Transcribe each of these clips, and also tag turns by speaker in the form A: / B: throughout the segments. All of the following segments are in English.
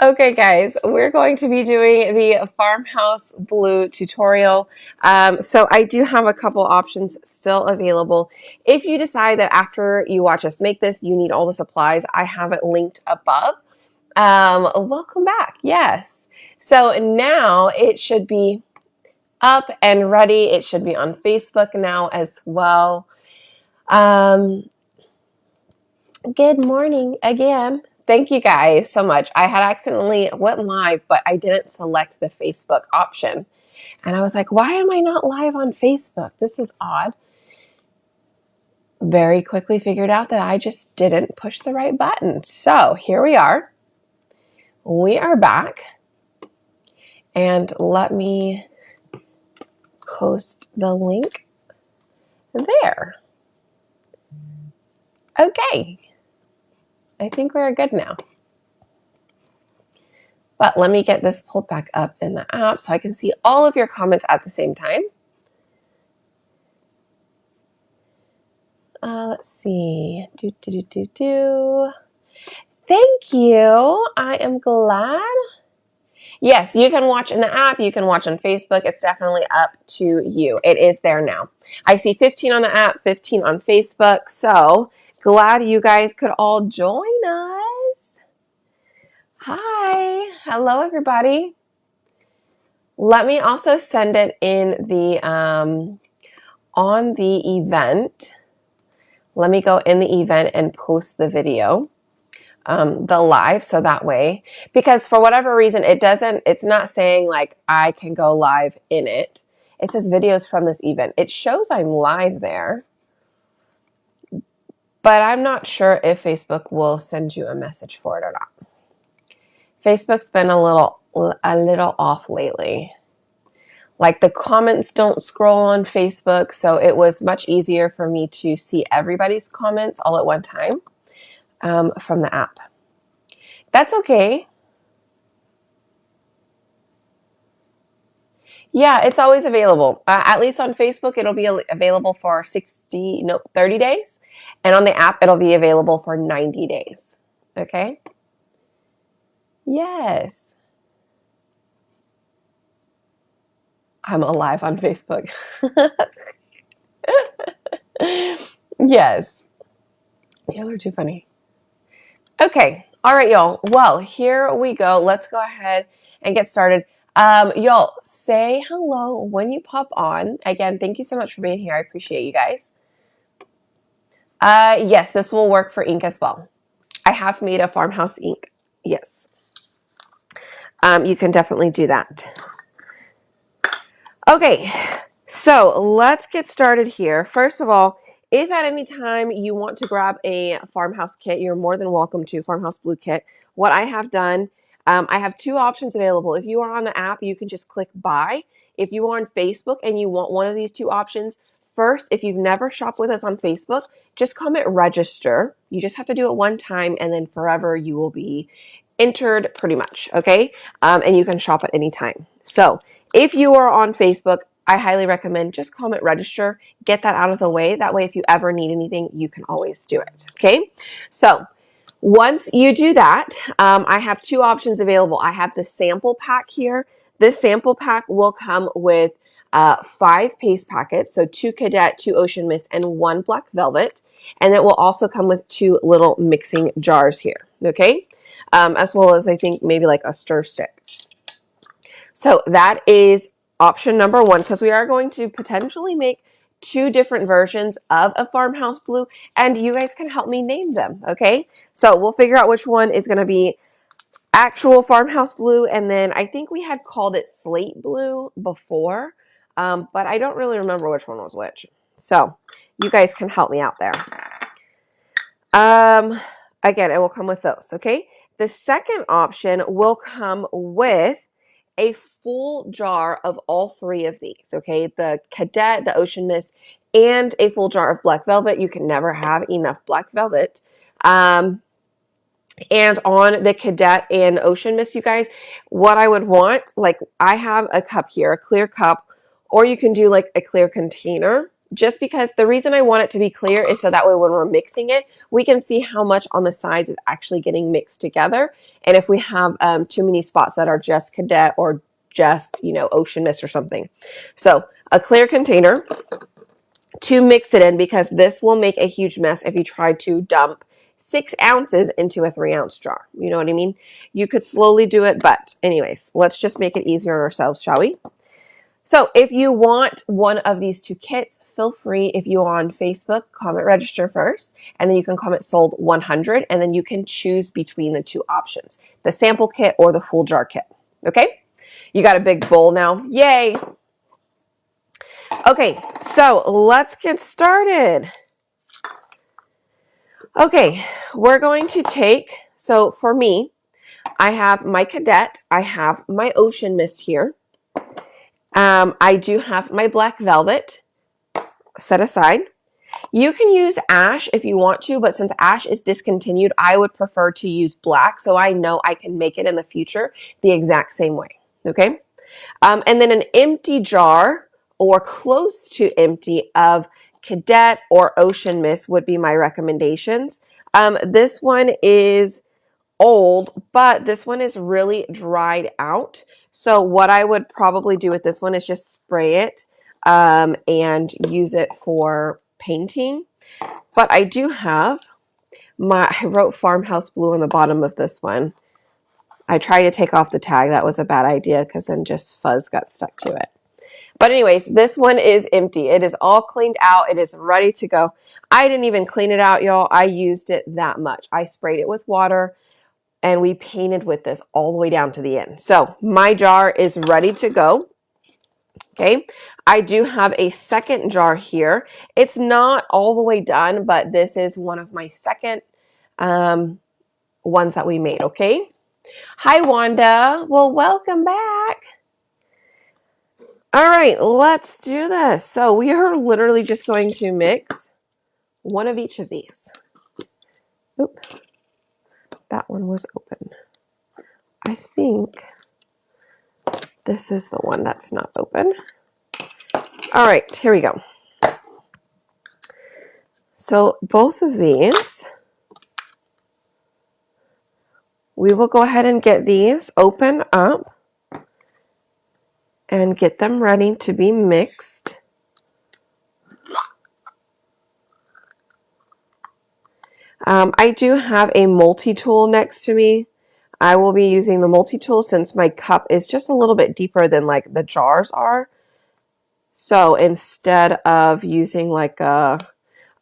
A: Okay, guys, we're going to be doing the Farmhouse Blue tutorial. So I do have a couple options still available. If you decide that after you watch us make this, you need all the supplies, I have it linked above. Welcome back. Yes. So now it should be up and ready. It should be on Facebook now as well. Um, Good morning again. Thank you guys so much. I had accidentally went live, but I didn't select the Facebook option. And I was like, why am I not live on Facebook? This is odd. Very quickly figured out that I just didn't push the right button. So here we are. We are back. And let me post the link there. Okay. I think we're good now. But let me get this pulled back up in the app so I can see all of your comments at the same time. Let's see. Thank you. I am glad. Yes, you can watch in the app. You can watch on Facebook. It's definitely up to you. It is there now. I see 15 on the app, 15 on Facebook. So glad you guys could all join us. Hi. Hello, everybody. Let me also send it in the on the event. Let me go in the event and post the video, the live, so that way, because for whatever reason, it's not saying like I can go live in it. It says videos from this event. It shows I'm live there, but I'm not sure if Facebook will send you a message for it or not. Facebook's been a little off lately. Like the comments don't scroll on Facebook, so it was much easier for me to see everybody's comments all at one time from the app. That's okay. Yeah, it's always available. At least on Facebook, it'll be available for 30 days. And on the app, it'll be available for 90 days. Okay? Yes. I'm alive on Facebook. Yes. Y'all are too funny. Okay. All right, y'all. Well, here we go. Let's go ahead and get started. Y'all, say hello when you pop on. Again, thank you so much for being here. I appreciate you guys. Yes, this will work for ink as well. I have made a farmhouse ink. Yes. You can definitely do that. Okay, so let's get started here. First of all, if at any time you want to grab a farmhouse kit, you're more than welcome to. Farmhouse Blue kit. What I have done, I have two options available. If you are on the app, you can just click buy. If you are on Facebook and you want one of these two options, first, if you've never shopped with us on Facebook, just comment register. You just have to do it one time, and then forever you will be entered pretty much, okay? And you can shop at any time. So if you are on Facebook, I highly recommend just comment register, get that out of the way. That way, if you ever need anything, you can always do it, okay? So once you do that, I have two options available. I have the sample pack here. This sample pack will come with 5 paste packets, so 2 Cadet, 2 Ocean Mist, and 1 Black Velvet. And it will also come with 2 little mixing jars here, okay? As well as I think maybe like a stir stick. So that is option number 1, because we are going to potentially make 2 different versions of a Farmhouse Blue, and you guys can help me name them, okay? So we'll figure out which one is going to be actual Farmhouse Blue, and then I think we had called it Slate Blue before, but I don't really remember which one was which. So you guys can help me out there. Again, it will come with those, okay? The second option will come with a full jar of all 3 of these, okay? The Cadet, the Ocean Mist, and a full jar of Black Velvet. You can never have enough Black Velvet. And on the Cadet and Ocean Mist, you guys, what I would want, like I have a cup here, a clear cup, or you can do like a clear container. just because the reason I want it to be clear is so that way when we're mixing it, we can see how much on the sides is actually getting mixed together. And if we have too many spots that are just Cadet or just, Ocean Mist or something. So a clear container to mix it in, because this will make a huge mess if you try to dump 6 ounces into a 3-ounce jar. You know what I mean? You could slowly do it, but anyways, let's just make it easier on ourselves, shall we? So if you want one of these 2 kits, feel free, if you're on Facebook, comment register first, and then you can comment sold 100, and then you can choose between the 2 options, the sample kit or the full jar kit. Okay? You got a big bowl now. Yay! Okay, so let's get started. Okay, we're going to take, so for me, I have my Cadet, I have my Ocean Mist here. I do have my Black Velvet set aside. You can use Ash if you want to, but since Ash is discontinued, I would prefer to use Black so I know I can make it in the future the exact same way, okay? And then an empty jar or close to empty of Cadet or Ocean Mist would be my recommendations. This one is old, but this one is really dried out. So what I would probably do with this one is just spray it and use it for painting. But I do have I wrote Farmhouse Blue on the bottom of this one. I tried to take off the tag. That was a bad idea because then just fuzz got stuck to it. But anyways, this one is empty. It is all cleaned out. It is ready to go. I didn't even clean it out, y'all. I used it that much. I sprayed it with water and we painted with this all the way down to the end. So my jar is ready to go. Okay, I do have a second jar here. It's not all the way done, but this is one of my second ones that we made, okay? Hi, Wanda. Well, welcome back. All right, let's do this. So we are literally just going to mix one of each of these. Oop, that one was open. I think this is the one that's not open. All right, here we go. So both of these, we will go ahead and get these open up and get them ready to be mixed. I do have a multi-tool next to me. I will be using the multi-tool since my cup is just a little bit deeper than like the jars are. So instead of using like a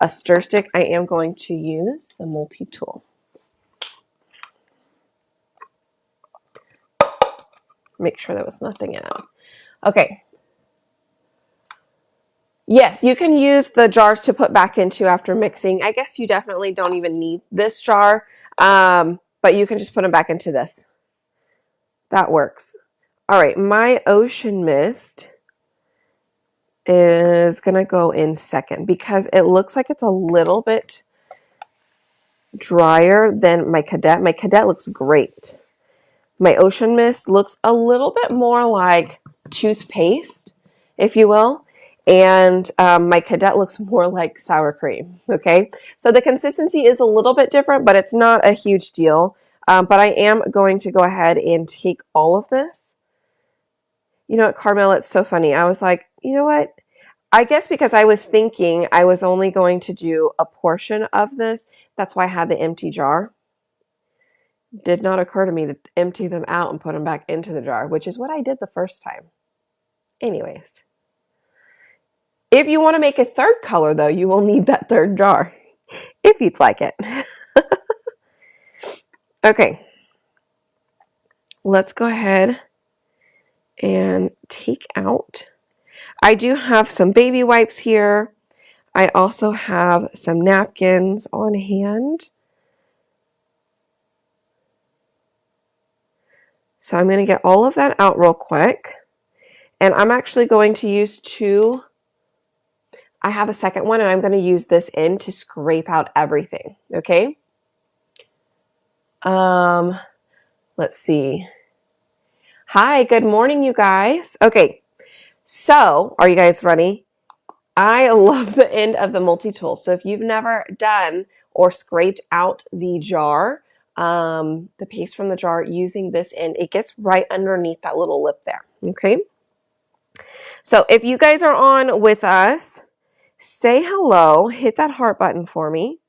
A: stir stick, I am going to use the multi-tool. Make sure there was nothing in it. Okay. Yes, you can use the jars to put back into after mixing. I guess you definitely don't even need this jar, but you can just put them back into this. That works. All right, my Ocean Mist is going to go in second because it looks like it's a little bit drier than my Cadet. My Cadet looks great. My Ocean Mist looks a little bit more like toothpaste, if you will. And my Cadet looks more like sour cream, okay? So the consistency is a little bit different, but it's not a huge deal. But I am going to go ahead and take all of this. You know what, Carmel, it's so funny. I was like, you know what? I guess because I was thinking I was only going to do a portion of this. That's why I had the empty jar. Did not occur to me to empty them out and put them back into the jar, which is what I did the first time. Anyways. If you want to make a third color, though, you will need that third jar, if you'd like it. Okay. Let's go ahead and take out. I do have some baby wipes here. I also have some napkins on hand. So I'm going to get all of that out real quick. And I'm actually going to use 2. I have a second one, and I'm going to use this end to scrape out everything, okay? Let's see. Hi, good morning, you guys. Okay, so are you guys ready? I love the end of the multi-tool. So if you've never done or scraped out the jar, the paste from the jar using this end, it gets right underneath that little lip there. Okay. So if you guys are on with us, say hello, hit that heart button for me.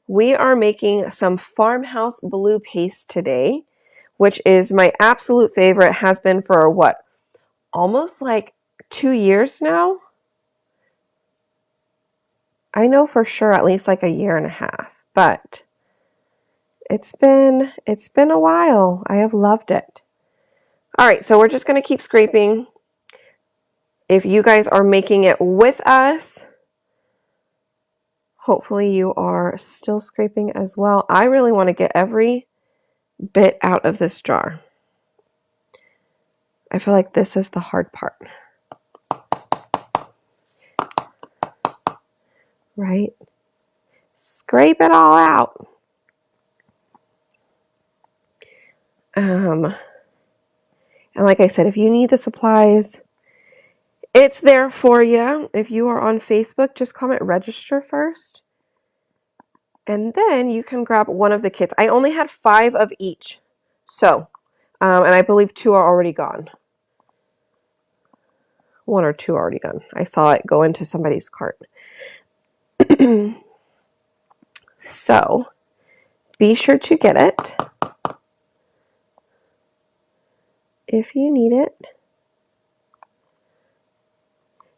A: We are making some Farmhouse blue paste today, which is my absolute favorite, has been for what? Almost like 2 years now. I know for sure at least like a year and a half, but it's been a while. I have loved it. All right, so we're just going to keep scraping. If you guys are making it with us, hopefully you are still scraping as well. I really want to get every bit out of this jar. I feel like this is the hard part. Right? Scrape it all out. And like I said, if you need the supplies, it's there for you. If you are on Facebook, just comment register first. And then you can grab one of the kits. I only had 5 of each. So, and I believe 2 are already gone. 1 or 2 are already gone. I saw it go into somebody's cart. So, be sure to get it if you need it.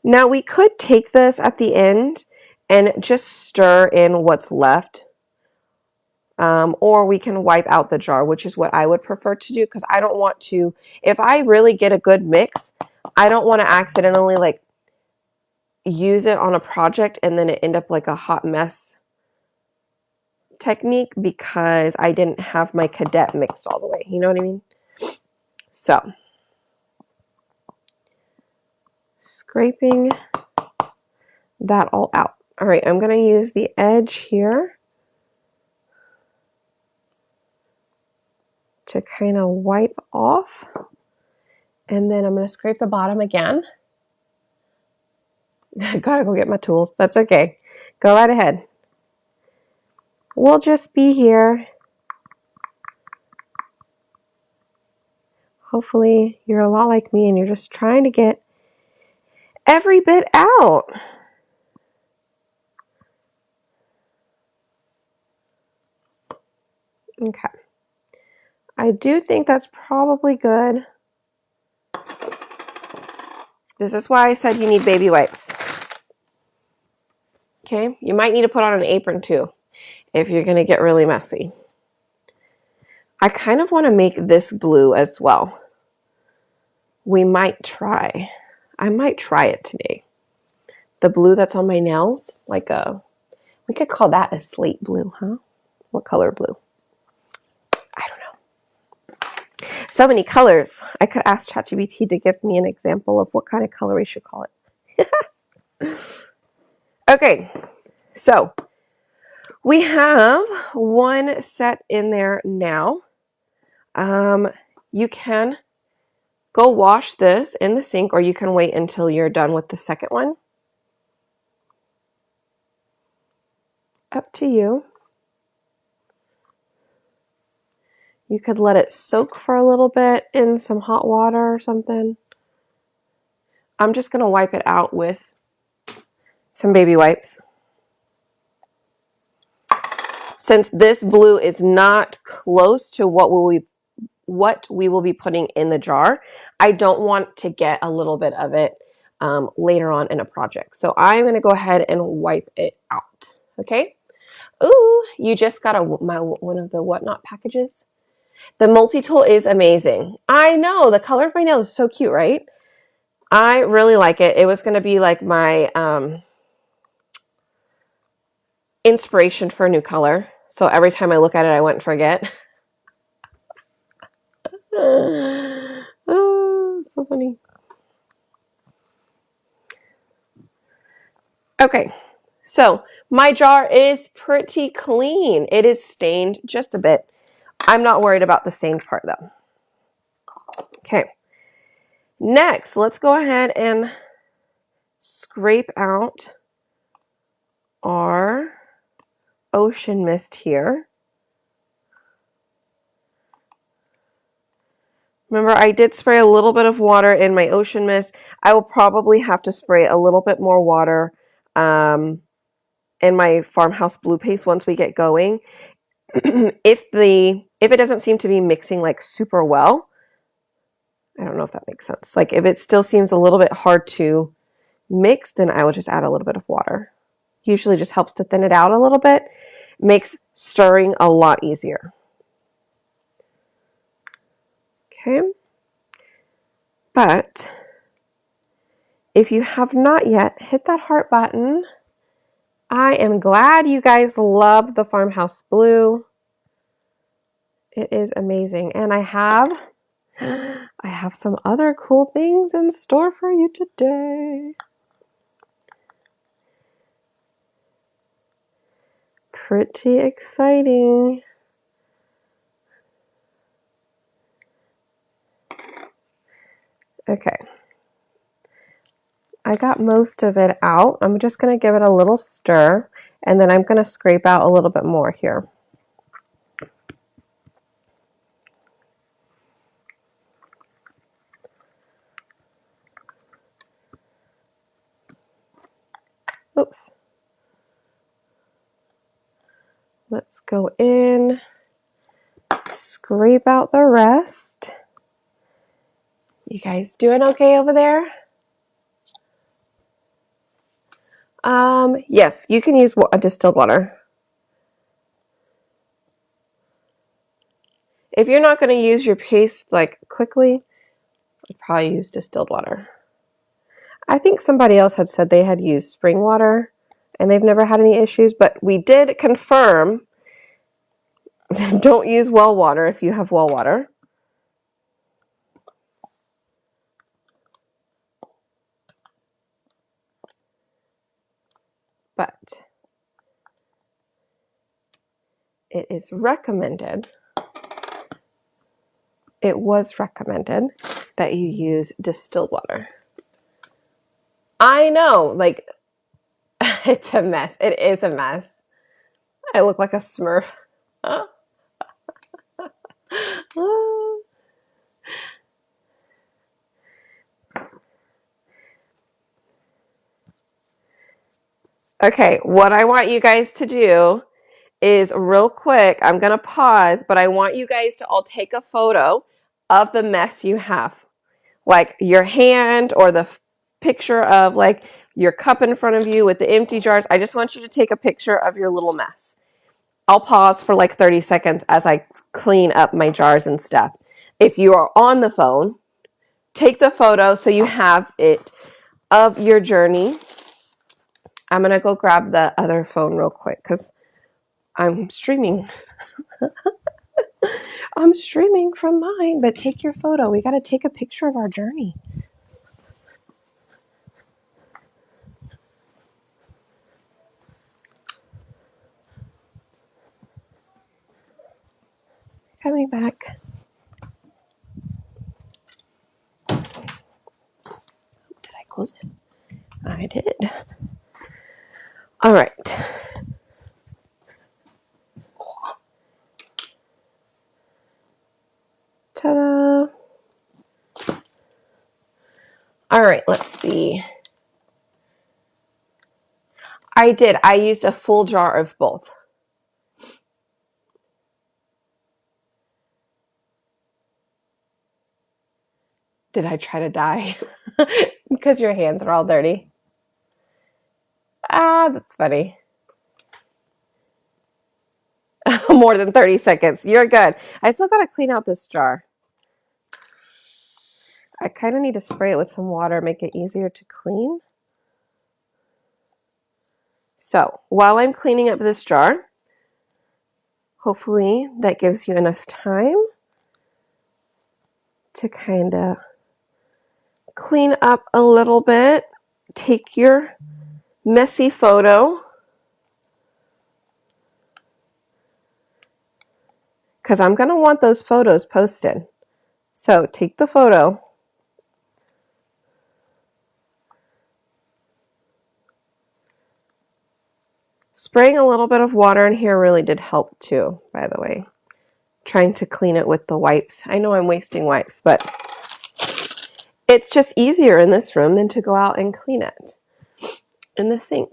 A: Now we could take this at the end and just stir in what's left. Or we can wipe out the jar, which is what I would prefer to do, because I don't want to, if I really get a good mix, I don't want to accidentally like use it on a project and then it end up like a hot mess technique because I didn't have my cadet mixed all the way. You know what I mean? So, scraping that all out. All right, I'm going to use the edge here to kind of wipe off. And then I'm going to scrape the bottom again. I gotta go get my tools. That's okay. Go right ahead. We'll just be here. Hopefully you're a lot like me and you're just trying to get every bit out. Okay. I do think that's probably good. This is why I said you need baby wipes. Okay? You might need to put on an apron too if you're going to get really messy. I kind of want to make this blue as well. We might try. I might try it today. The blue that's on my nails, like we could call that a slate blue, huh? What color blue? I don't know. So many colors. I could ask ChatGPT to give me an example of what kind of color we should call it. Okay, so we have one set in there now. You can go wash this in the sink, or you can wait until you're done with the second one. Up to you. You could let it soak for a little bit in some hot water or something. I'm just going to wipe it out with some baby wipes. Since this blue is not close to what we will be putting in the jar, I don't want to get a little bit of it later on in a project. So I'm going to go ahead and wipe it out. Okay. Ooh, you just got one of the whatnot packages. The multi-tool is amazing. I know, the color of my nails is so cute, right? I really like it. It was going to be like my inspiration for a new color. So every time I look at it, I wouldn't forget. Oh, so funny. Okay, so my jar is pretty clean. It is stained just a bit. I'm not worried about the stained part though. Okay, next, let's go ahead and scrape out our ocean mist here. Remember, I did spray a little bit of water in my ocean mist. I will probably have to spray a little bit more water in my Farmhouse blue paste once we get going. If it doesn't seem to be mixing like super well, I don't know if that makes sense. Like if it still seems a little bit hard to mix, then I would just add a little bit of water. Usually just helps to thin it out a little bit. Makes stirring a lot easier. Okay. But if you have not yet, hit that heart button. I am glad you guys love the Farmhouse Blue. It is amazing. And I have some other cool things in store for you today. Pretty exciting. Okay. I got most of it out. I'm just going to give it a little stir, and then I'm going to scrape out a little bit more here. Oops. Let's go in, scrape out the rest. You guys doing okay over there? Yes, you can use a distilled water. If you're not going to use your paste like quickly, I'd probably use distilled water. I think somebody else had said they had used spring water and they've never had any issues, but we did confirm don't use well water if you have well water. But it is recommended, it was recommended that you use distilled water. I know, like, it's a mess. It is a mess. I look like a Smurf. Okay, what I want you guys to do is real quick, I'm going to pause, but I want you guys to all take a photo of the mess you have. Like your hand or the picture of like your cup in front of you with the empty jars. I just want you to take a picture of your little mess. I'll pause for like 30 seconds as I clean up my jars and stuff. If you are on the phone, take the photo so you have it of your journey. I'm going to go grab the other phone real quick because I'm streaming. I'm streaming from mine, but take your photo. We got to take a picture of our journey. Coming back. Did I close it? I did. All right. Ta-da. All right, let's see. I did. I used a full jar of both. Did I try to die? Because your hands are all dirty. Ah, that's funny. More than 30 seconds. You're good. I still got to clean out this jar. I kind of need to spray it with some water, make it easier to clean. So while I'm cleaning up this jar, hopefully that gives you enough time to kind of clean up a little bit. Take your messy photo, because I'm going to want those photos posted. So take the photo. Spraying a little bit of water in here really did help too, by the way. Trying to clean it with the wipes. I know I'm wasting wipes, but it's just easier in this room than to go out and clean it in the sink.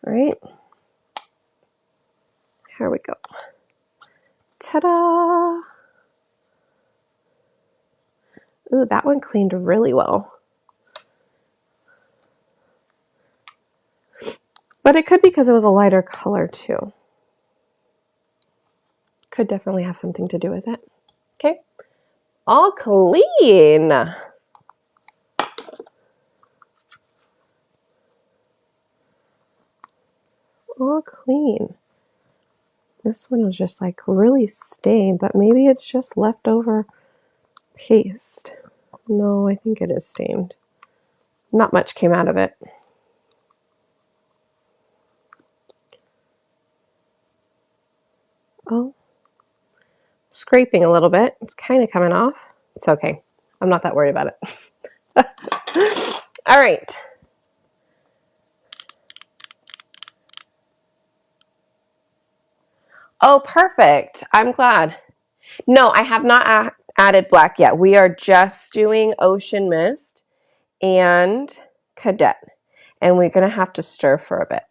A: All right. Here we go. Ta-da! Ooh, that one cleaned really well. But it could be because it was a lighter color too. Could definitely have something to do with it. Okay. All clean. All clean. This one was just like really stained, but maybe it's just leftover paste. No, I think it is stained. Not much came out of it. Oh, scraping a little bit. It's kind of coming off. It's okay. I'm not that worried about it. All right. Oh, perfect. I'm glad. No, I have not added black yet. We are just doing Ocean Mist and Cadet. And we're going to have to stir for a bit.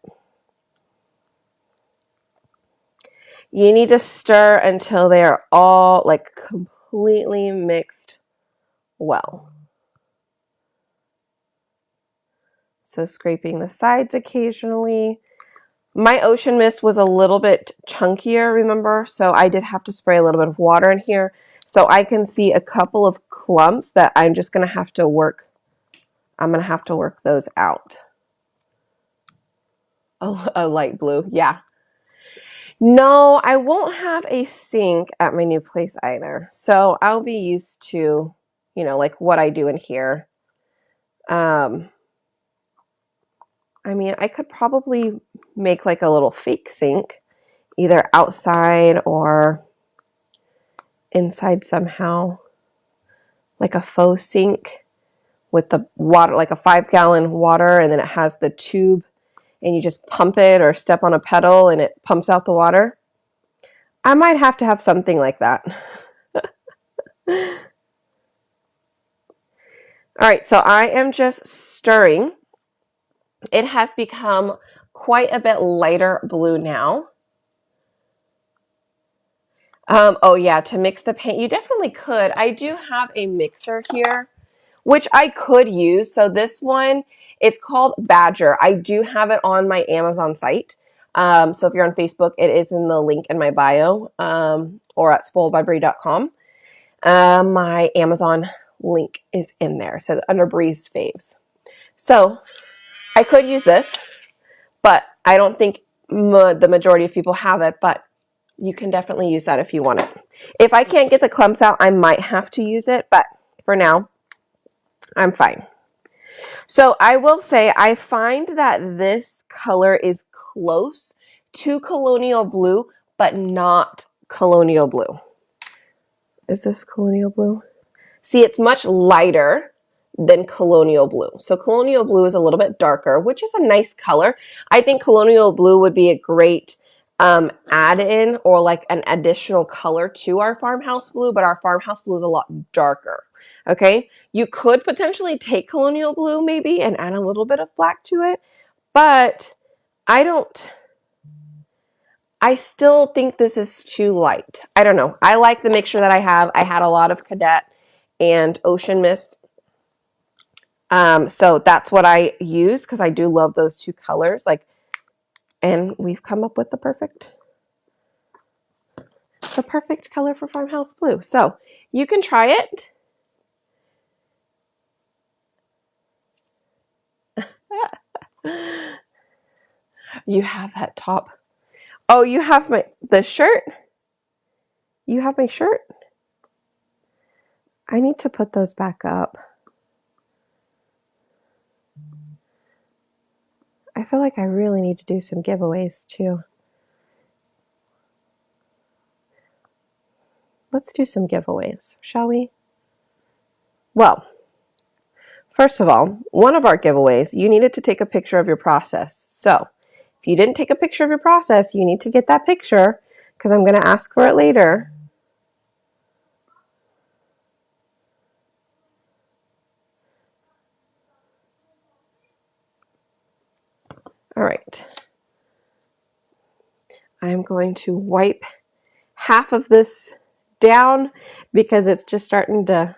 A: You need to stir until they are all like completely mixed well. So scraping the sides occasionally. My Ocean Mist was a little bit chunkier, remember? So I did have to spray a little bit of water in here. So I can see a couple of clumps that I'm just going to have to work. I'm going to have to work those out. Oh, a light blue. Yeah. No, I won't have a sink at my new place either. So I'll be used to, you know, like what I do in here. I mean, I could probably make like a little fake sink, either outside or inside somehow, like a faux sink with the water, like a 5-gallon water, and then it has the tube, and you just pump it or step on a pedal and it pumps out the water. I might have to have something like that. All right, so I am just stirring. It has become quite a bit lighter blue now. Oh yeah, to mix the paint, you definitely could. I do have a mixer here, which I could use. So this one, it's called Badger. I do have it on my Amazon site. So if you're on Facebook, it is in the link in my bio, or at spoiledbybrie.com. My Amazon link is in there. So under Bree's Faves. So I could use this, but I don't think the majority of people have it, but you can definitely use that if you want it. If I can't get the clumps out, I might have to use it, but for now, I'm fine. So I will say I find that this color is close to Colonial Blue, but not Colonial Blue. Is this Colonial Blue? See, it's much lighter than Colonial Blue. So Colonial Blue is a little bit darker, which is a nice color. I think Colonial Blue would be a great add-in or like an additional color to our Farmhouse Blue, but our Farmhouse Blue is a lot darker. Okay, you could potentially take Colonial Blue maybe and add a little bit of black to it, but I still think this is too light. I don't know. I like the mixture that I have. I had a lot of Cadet and Ocean Mist. So that's what I use because I do love those two colors. And we've come up with the perfect color for Farmhouse Blue. So you can try it. You have that top. Oh, you have the shirt? You have my shirt? I need to put those back up. I feel like I really need to do some giveaways too. Let's do some giveaways, shall we? Well, first of all, one of our giveaways, you needed to take a picture of your process. So If you didn't take a picture of your process, you need to get that picture because I'm going to ask for it later. All right. I'm going to wipe half of this down because it's just starting to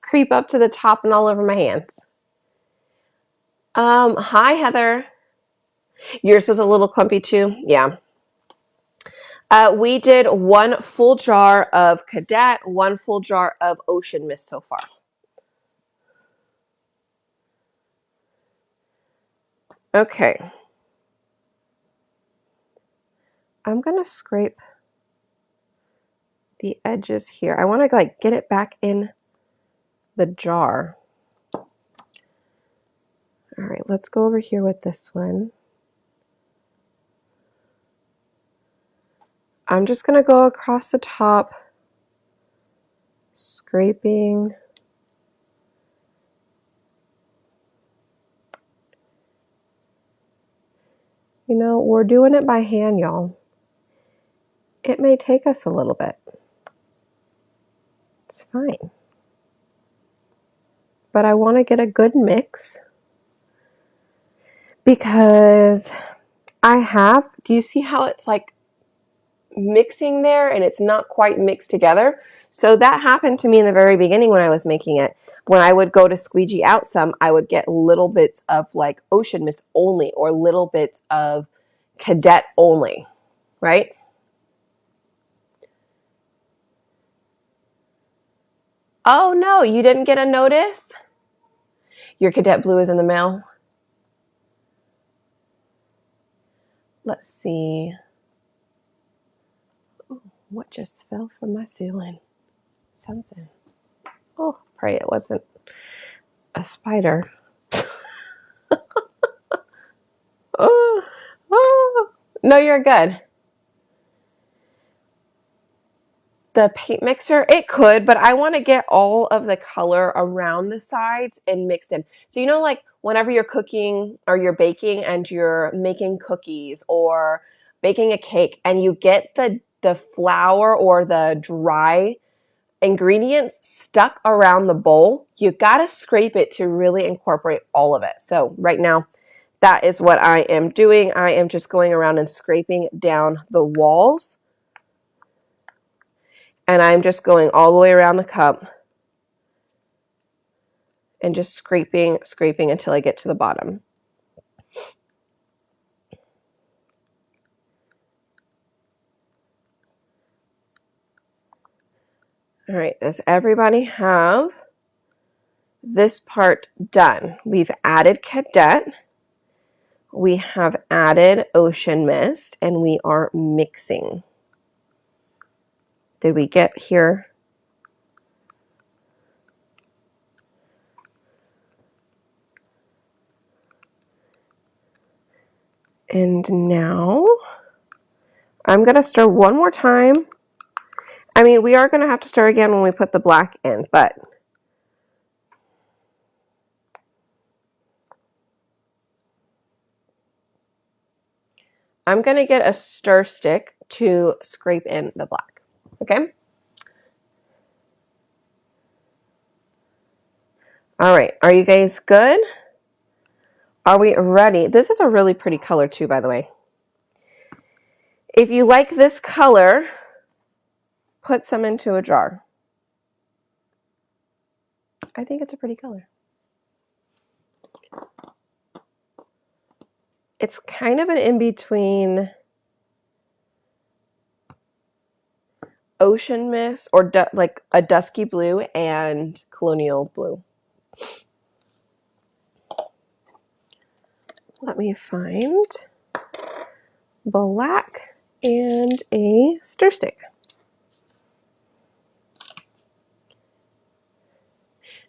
A: creep up to the top and all over my hands. Hi, Heather. Yours was a little clumpy too? Yeah. We did 1 full jar of Cadet, 1 full jar of Ocean Mist so far. Okay. I'm going to scrape the edges here. I want to like get it back in the jar. All right, let's go over here with this one. I'm just going to go across the top, scraping. You know, we're doing it by hand, y'all. It may take us a little bit. It's fine. But I want to get a good mix because do you see how it's like mixing there and it's not quite mixed together? So that happened to me in the very beginning when I was making it. When I would go to squeegee out some, I would get little bits of like Ocean Mist only or little bits of Cadet only, right? Oh no, you didn't get a notice? Your Cadet Blue is in the mail. Let's see. Ooh, what just fell from my ceiling? Something. Oh, pray it wasn't a spider. Oh, oh. No, you're good. The paint mixer, it could, but I want to get all of the color around the sides and mixed in. So you know, like whenever you're cooking or you're baking and you're making cookies or baking a cake and you get the flour or the dry ingredients stuck around the bowl, you got to scrape it to really incorporate all of it. So right now, that is what I am doing. I am just going around and scraping down the walls. And I'm just going all the way around the cup and just scraping until I get to the bottom. All right, does everybody have this part done? We've added Cadet. We have added Ocean Mist, and we are mixing. Did we get here? And now I'm going to stir one more time. I mean, we are going to have to stir again when we put the black in, but I'm going to get a stir stick to scrape in the black. Okay? All right. Are you guys good? Are we ready? This is a really pretty color too, by the way. If you like this color, put some into a jar. I think it's a pretty color. It's kind of an in-between Ocean Mist or like a dusky blue and colonial blue. Let me find black and a stir stick.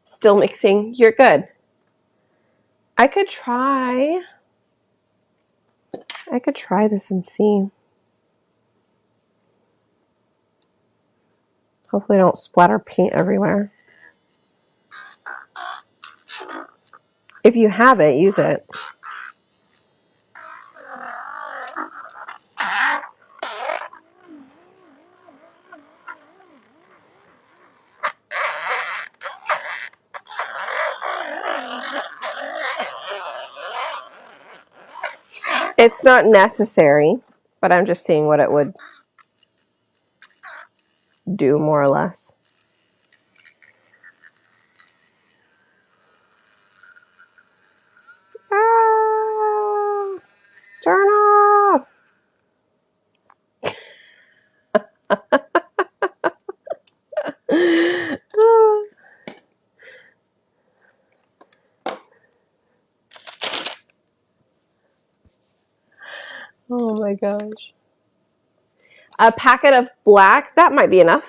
A: Still mixing. You're good. I could try this and see. Hopefully I don't splatter paint everywhere. If you have it, use it. It's not necessary, but I'm just seeing what it would do more or less. Ah, turn off. Oh my gosh. A packet of black, that might be enough.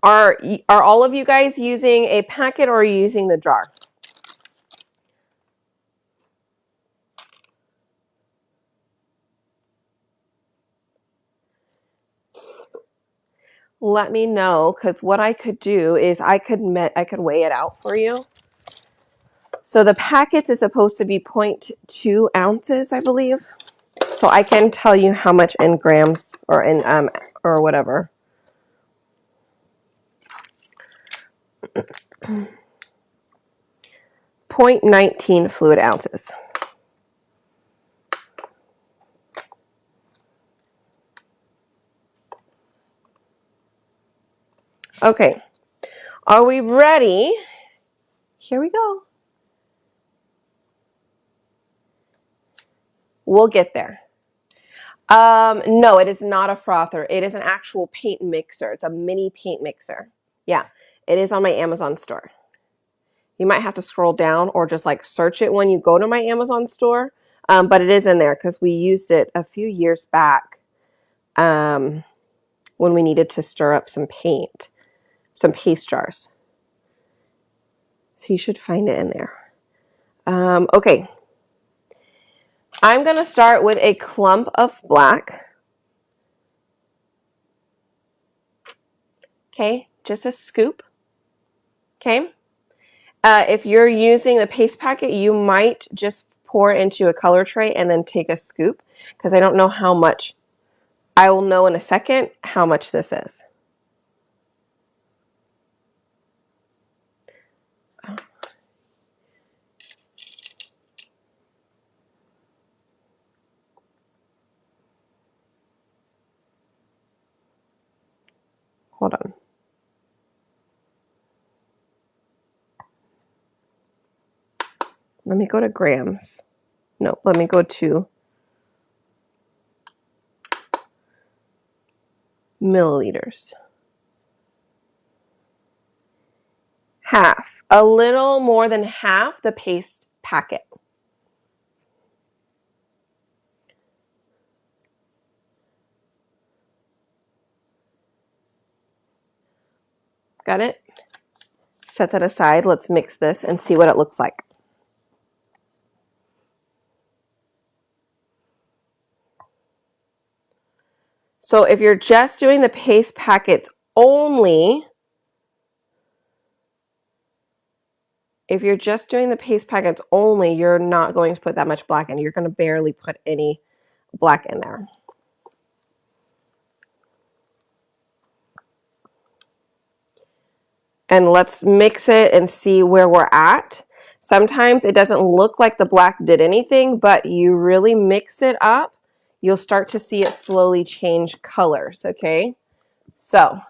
A: Are all of you guys using a packet or are you using the jar? Let me know, because what I could do is I could weigh it out for you. So the packets is supposed to be 0.2 ounces, I believe. So I can tell you how much in grams or in or whatever. .19 fluid ounces. Okay, are we ready? Here we go. We'll get there. No, it is not a frother. It is an actual paint mixer. It's a mini paint mixer. Yeah, it is on my Amazon store. You might have to scroll down or just like search it when you go to my Amazon store. But it is in there because we used it a few years back when we needed to stir up some paint, some paste jars. So you should find it in there. Okay. I'm going to start with a clump of black. Okay, just a scoop. Okay. If you're using the paste packet, you might just pour it into a color tray and then take a scoop, because I don't know how much. I will know in a second how much this is. Hold on. Let me go to grams. No, let me go to milliliters. Half. A little more than half the paste packet. Got it? Set that aside. Let's mix this and see what it looks like. So if you're just doing the paste packets only, you're not going to put that much black in. You're going to barely put any black in there. And let's mix it and see where we're at. Sometimes it doesn't look like the black did anything, but you really mix it up, you'll start to see it slowly change colors, okay? So,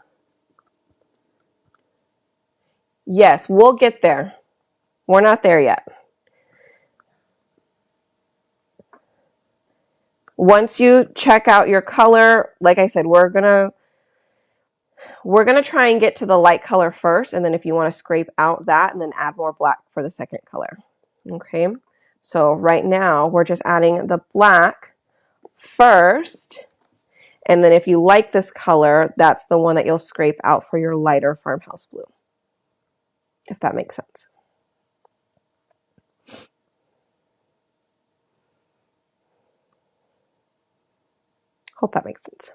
A: yes, we'll get there. We're not there yet. Once you check out your color, like I said, we're gonna try and get to the light color first, and then if you want to scrape out that and then add more black for the second color. Okay, so right now we're just adding the black first, and then if you like this color, that's the one that you'll scrape out for your lighter farmhouse blue, if that makes sense. Hope that makes sense.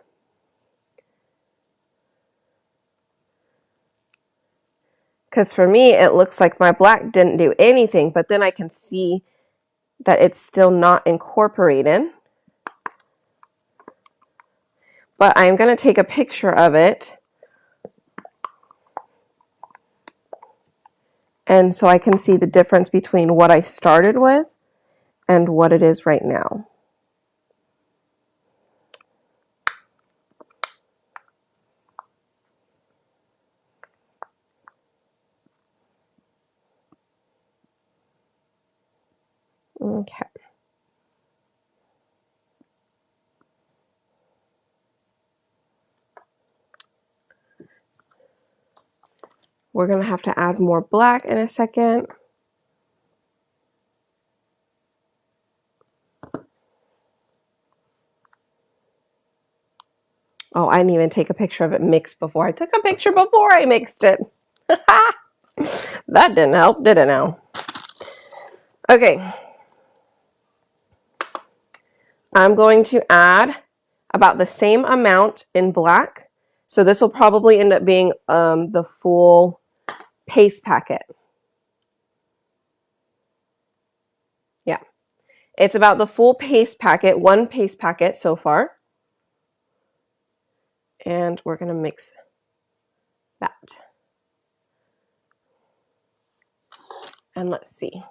A: Because for me, it looks like my black didn't do anything, but then I can see that it's still not incorporated. but I'm going to take a picture of it. And so I can see the difference between what I started with and what it is right now. Okay. We're going to have to add more black in a second. Oh, I didn't even take a picture of it mixed before. I took a picture before I mixed it. That didn't help, did it now? Okay. I'm going to add about the same amount in black. So this will probably end up being the full paste packet. Yeah. It's about the full paste packet, one paste packet so far. And we're going to mix that. And let's see.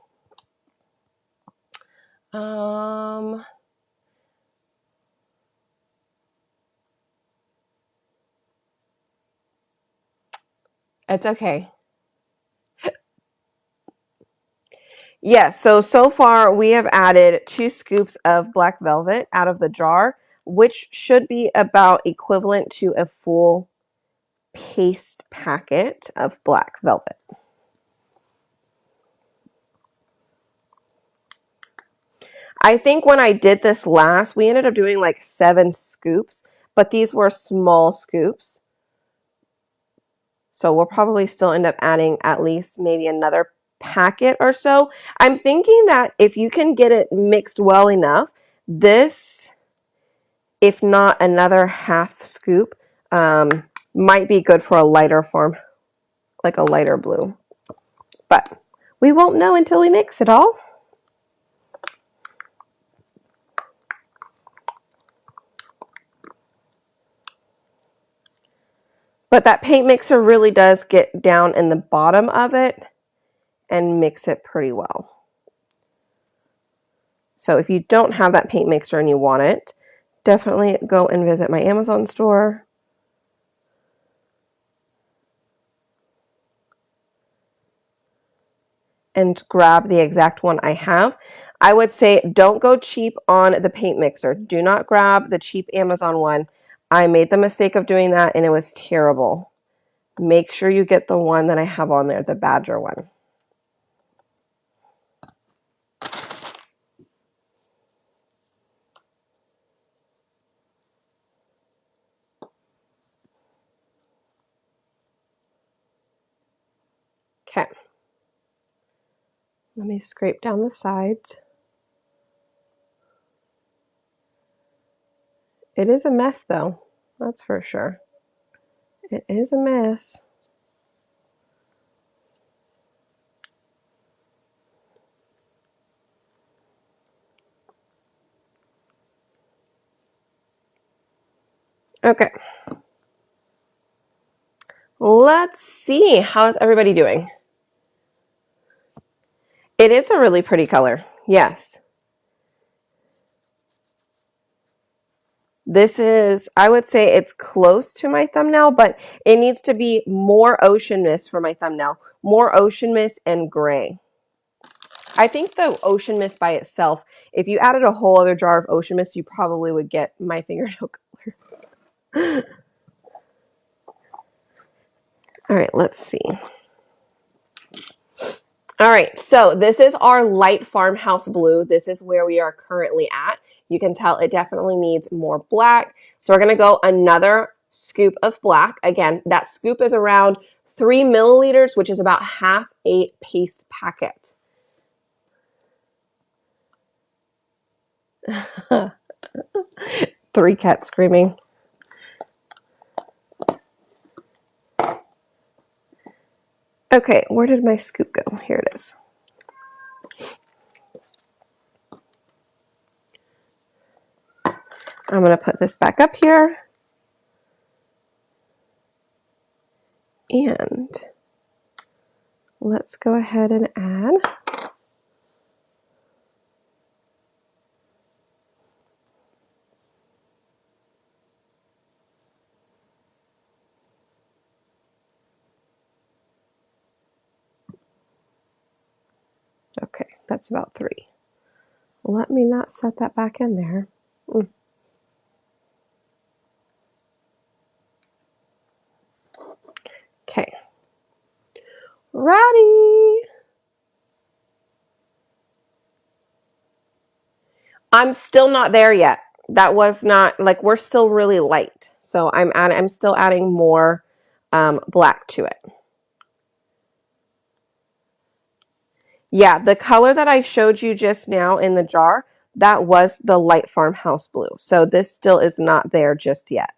A: It's okay. Yes, so far we have added 2 scoops of black velvet out of the jar, which should be about equivalent to a full paste packet of black velvet. I think when I did this last, we ended up doing like 7 scoops, but these were small scoops. So we'll probably still end up adding at least maybe another packet or so. I'm thinking that if you can get it mixed well enough, this, if not another half scoop, might be good for a lighter form, like a lighter blue. But we won't know until we mix it all. But that paint mixer really does get down in the bottom of it and mix it pretty well. So if you don't have that paint mixer and you want it, definitely go and visit my Amazon store. And grab the exact one I have. I would say don't go cheap on the paint mixer. Do not grab the cheap Amazon one. I made the mistake of doing that and it was terrible. Make sure you get the one that I have on there, the Badger one. Okay. Let me scrape down the sides. It is a mess though, that's for sure. It is a mess. Okay. Let's see. How's everybody doing? It is a really pretty color. Yes. This is, I would say it's close to my thumbnail, but it needs to be more ocean mist for my thumbnail. More ocean mist and gray. I think the ocean mist by itself, if you added a whole other jar of ocean mist, you probably would get my fingernail color. All right, let's see. All right, so this is our light farmhouse blue. This is where we are currently at. You can tell it definitely needs more black. So we're gonna go another scoop of black. Again, that scoop is around 3 milliliters, which is about half a paste packet. Three cats screaming. Okay, where did my scoop go? Here it is. I'm going to put this back up here. And let's go ahead and add okay, that's about 3. Let me not set that back in there. Okay. Ready. I'm still not there yet. That was not, like, we're still really light. So I'm still adding more black to it. Yeah, the color that I showed you just now in the jar, that was the light farmhouse blue. So this still is not there just yet.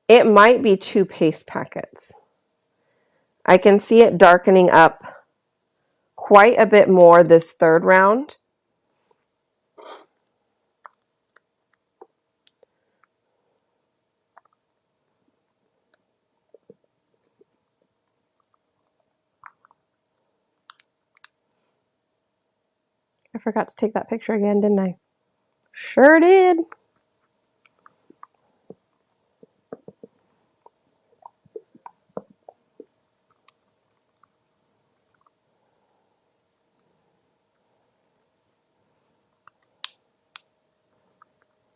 A: It might be 2 paste packets. I can see it darkening up quite a bit more this third round. I forgot to take that picture again, didn't I? Sure did.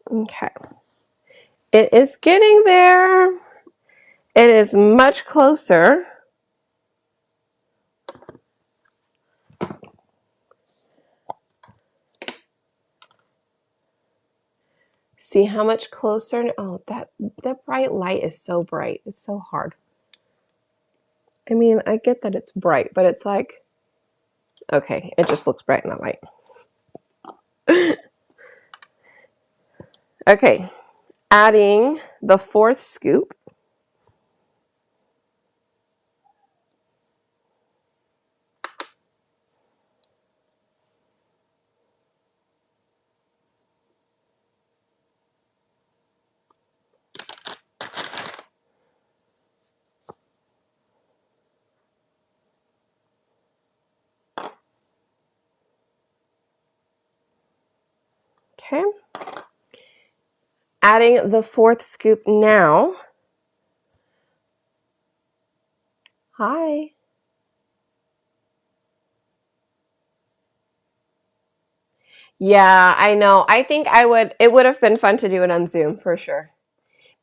A: Okay. It is getting there. It is much closer. See how much closer? Oh, that bright light is so bright. It's so hard. I mean, I get that it's bright, but it's like, okay, it just looks bright in that light. Okay, adding the 4th scoop. Okay. Adding the 4th scoop now. Hi. Yeah, I know. I think it would have been fun to do it on Zoom for sure.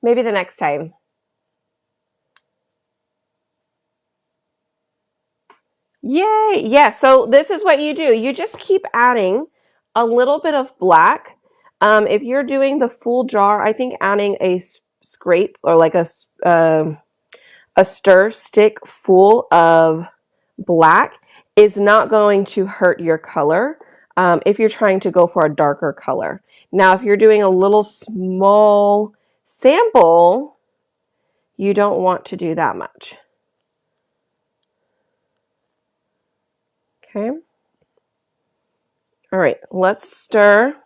A: Maybe the next time. Yay. Yeah, so this is what you do. You just keep adding a little bit of black. If you're doing the full jar, I think adding a scrape or like a stir stick full of black is not going to hurt your color if you're trying to go for a darker color. Now, if you're doing a little small sample, you don't want to do that much. Okay. All right, let's stir.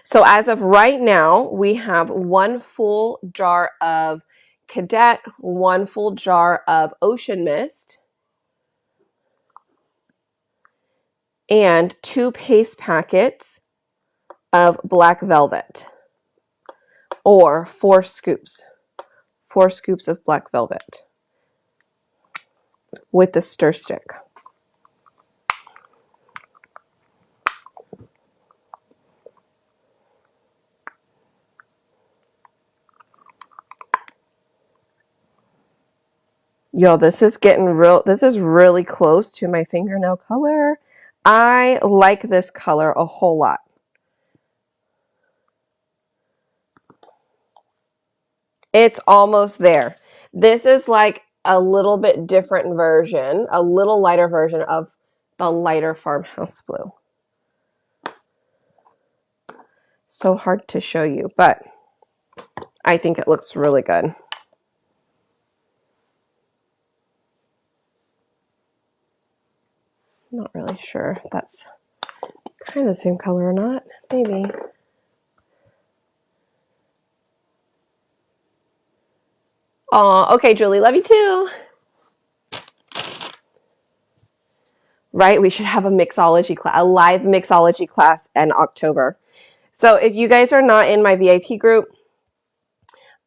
A: So as of right now, we have 1 full jar of Cadet, 1 full jar of Ocean Mist, and 2 paste packets of Black Velvet, or 4 scoops. 4 scoops of Black Velvet with the stir stick. Yo, this is really close to my fingernail color. I like this color a whole lot. It's almost there. This is like a little bit different version, a little lighter version of the lighter Farmhouse blue. So hard to show you, but I think it looks really good. Not really sure if that's kind of the same color or not. Maybe. Aw, okay, Julie, love you too. Right, we should have a mixology class, a live mixology class in October. So if you guys are not in my VIP group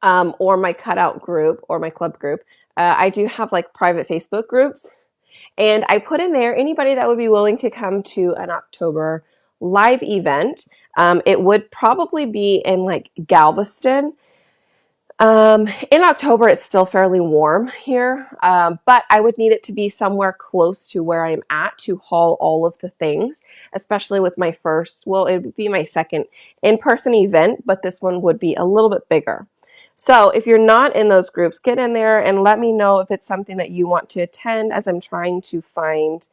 A: or my cutout group or my club group, I do have like private Facebook groups. And I put in there anybody that would be willing to come to an October live event. It would probably be in like Galveston. In October, it's still fairly warm here, but I would need it to be somewhere close to where I'm at to haul all of the things, especially with my first, well, it would be my second in-person event, but this one would be a little bit bigger. So if you're not in those groups, get in there and let me know if it's something that you want to attend, as I'm trying to find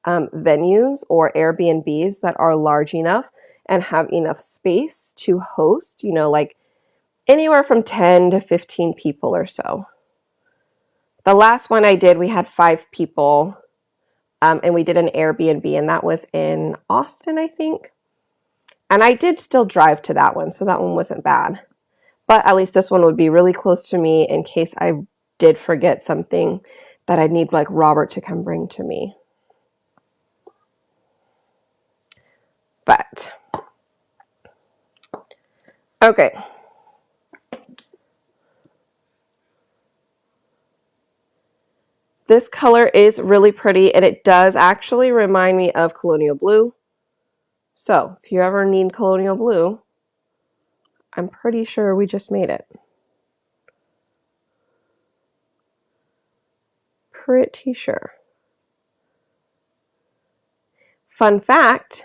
A: venues or Airbnbs that are large enough and have enough space to host, like anywhere from 10 to 15 people or so. The last one I did, we had 5 people, and we did an Airbnb, and that was in Austin, I think. And I did still drive to that one, so that one wasn't bad. But at least this one would be really close to me in case I did forget something that I'd need like Robert to come bring to me. But, okay. This color is really pretty, and it does actually remind me of Colonial Blue. So if you ever need Colonial Blue, I'm pretty sure we just made it. Pretty sure. Fun fact,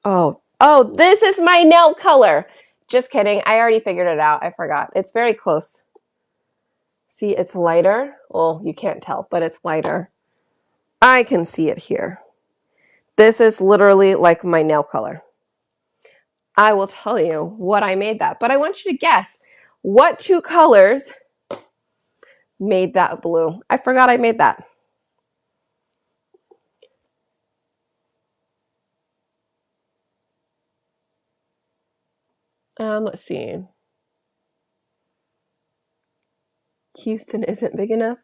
A: oh, this is my nail color. Just kidding. I already figured it out. I forgot. It's very close. See, it's lighter. Well, you can't tell, but it's lighter. I can see it here. This is literally like my nail color. I will tell you what I made that, but I want you to guess what 2 colors made that blue. I forgot I made that. Let's see. Houston isn't big enough.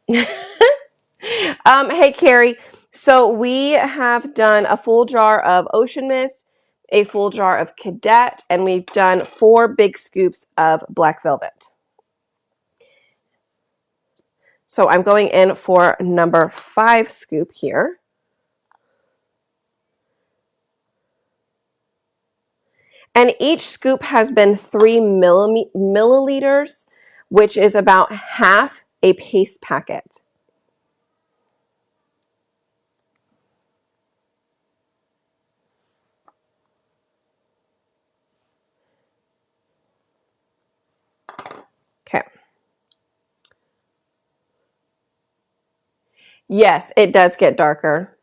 A: Hey, Carrie. So we have done a full jar of Ocean Mist, a full jar of Cadet, and we've done 4 big scoops of Black Velvet. So I'm going in for number 5 scoop here. And each scoop has been 3 milliliters, which is about half a paste packet. Okay. Yes, it does get darker.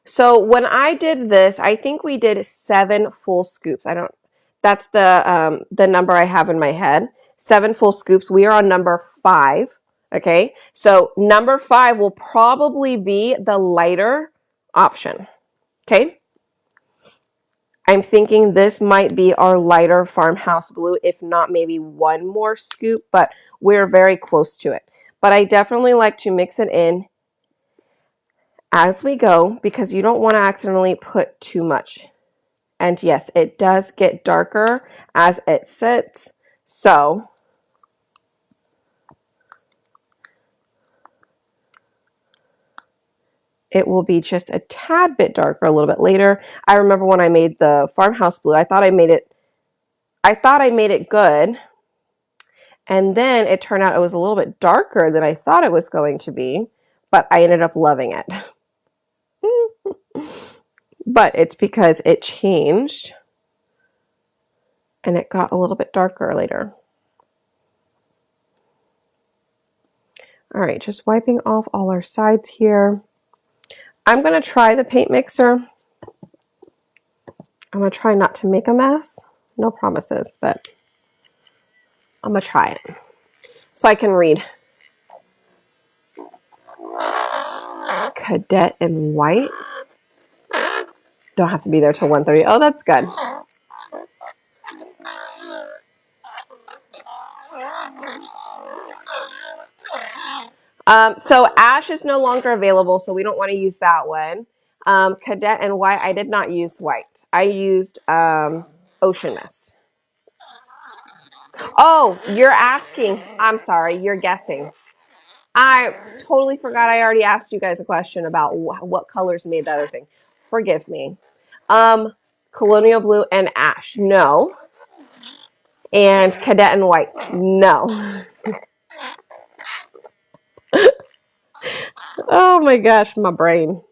A: So when I did this, I think we did 7 full scoops. That's the number I have in my head. 7 full scoops. We are on number 5. Okay. So number 5 will probably be the lighter option. Okay. I'm thinking this might be our lighter Farmhouse blue, if not maybe 1 more scoop, but we're very close to it. But I definitely like to mix it in as we go because you don't want to accidentally put too much. And yes, it does get darker as it sits. So it will be just a tad bit darker a little bit later. I remember when I made the Farmhouse blue, I thought I made it good. And then it turned out it was a little bit darker than I thought it was going to be, but I ended up loving it. But it's because it changed and it got a little bit darker later. All right, just wiping off all our sides here. I'm going to try the paint mixer. I'm going to try not to make a mess. No promises, but I'm going to try it so I can read. Cadet in white. Don't have to be there till 1:30. Oh, that's good. So ash is no longer available, so we don't want to use that one. Cadet and white, I did not use white. I used ocean mist. Oh, you're asking. I'm sorry, you're guessing. I totally forgot I already asked you guys a question about what colors made the other thing. Forgive me. Colonial blue and ash, no. And cadet and white, no. Oh my gosh, my brain.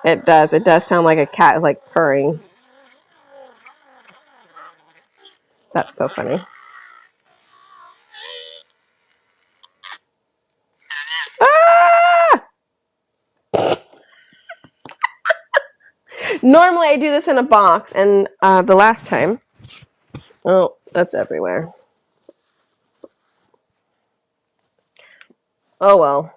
A: It does. It does sound like a cat like purring. That's so funny. Ah! Normally I do this in a box, and the last time, oh, that's everywhere. Oh well.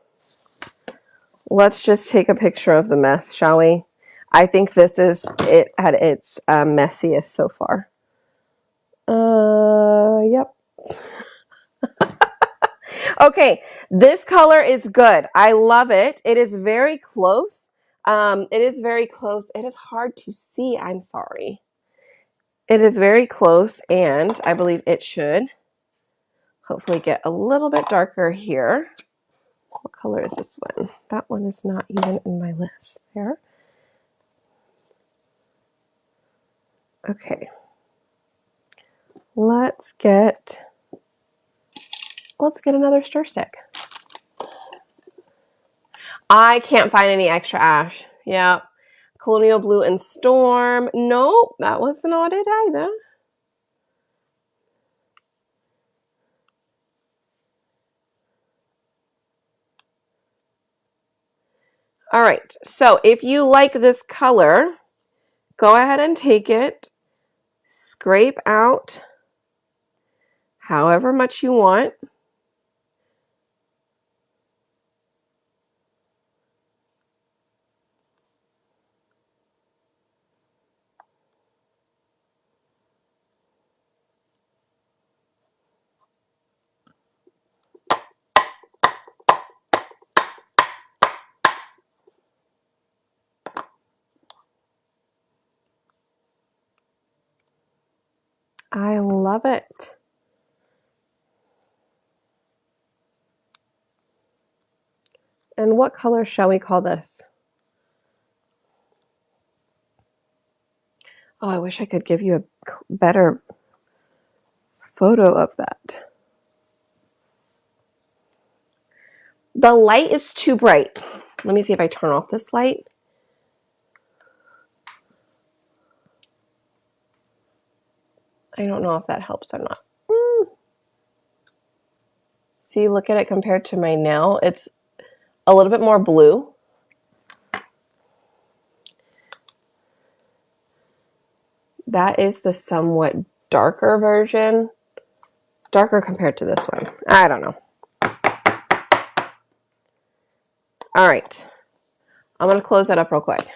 A: Let's just take a picture of the mess, shall we? I think this is it at its messiest so far. Yep. Okay, this color is good. I love it. It is very close. It is very close. It is hard to see. I'm sorry. It is very close, and I believe it should hopefully get a little bit darker here. What color is this one? That one is not even in my list. There. Okay. Let's get another stir stick. I can't find any extra ash. Yeah. Colonial blue and storm. Nope, that was not it either. All right, so if you like this color, go ahead and take it, scrape out however much you want. I love it. And what color shall we call this? Oh, I wish I could give you a better photo of that. The light is too bright. Let me see if I turn off this light. I don't know if that helps or not. See, look at it compared to my nail. It's a little bit more blue. That is the somewhat darker version. Darker compared to this one. I don't know. All right. I'm going to close that up real quick.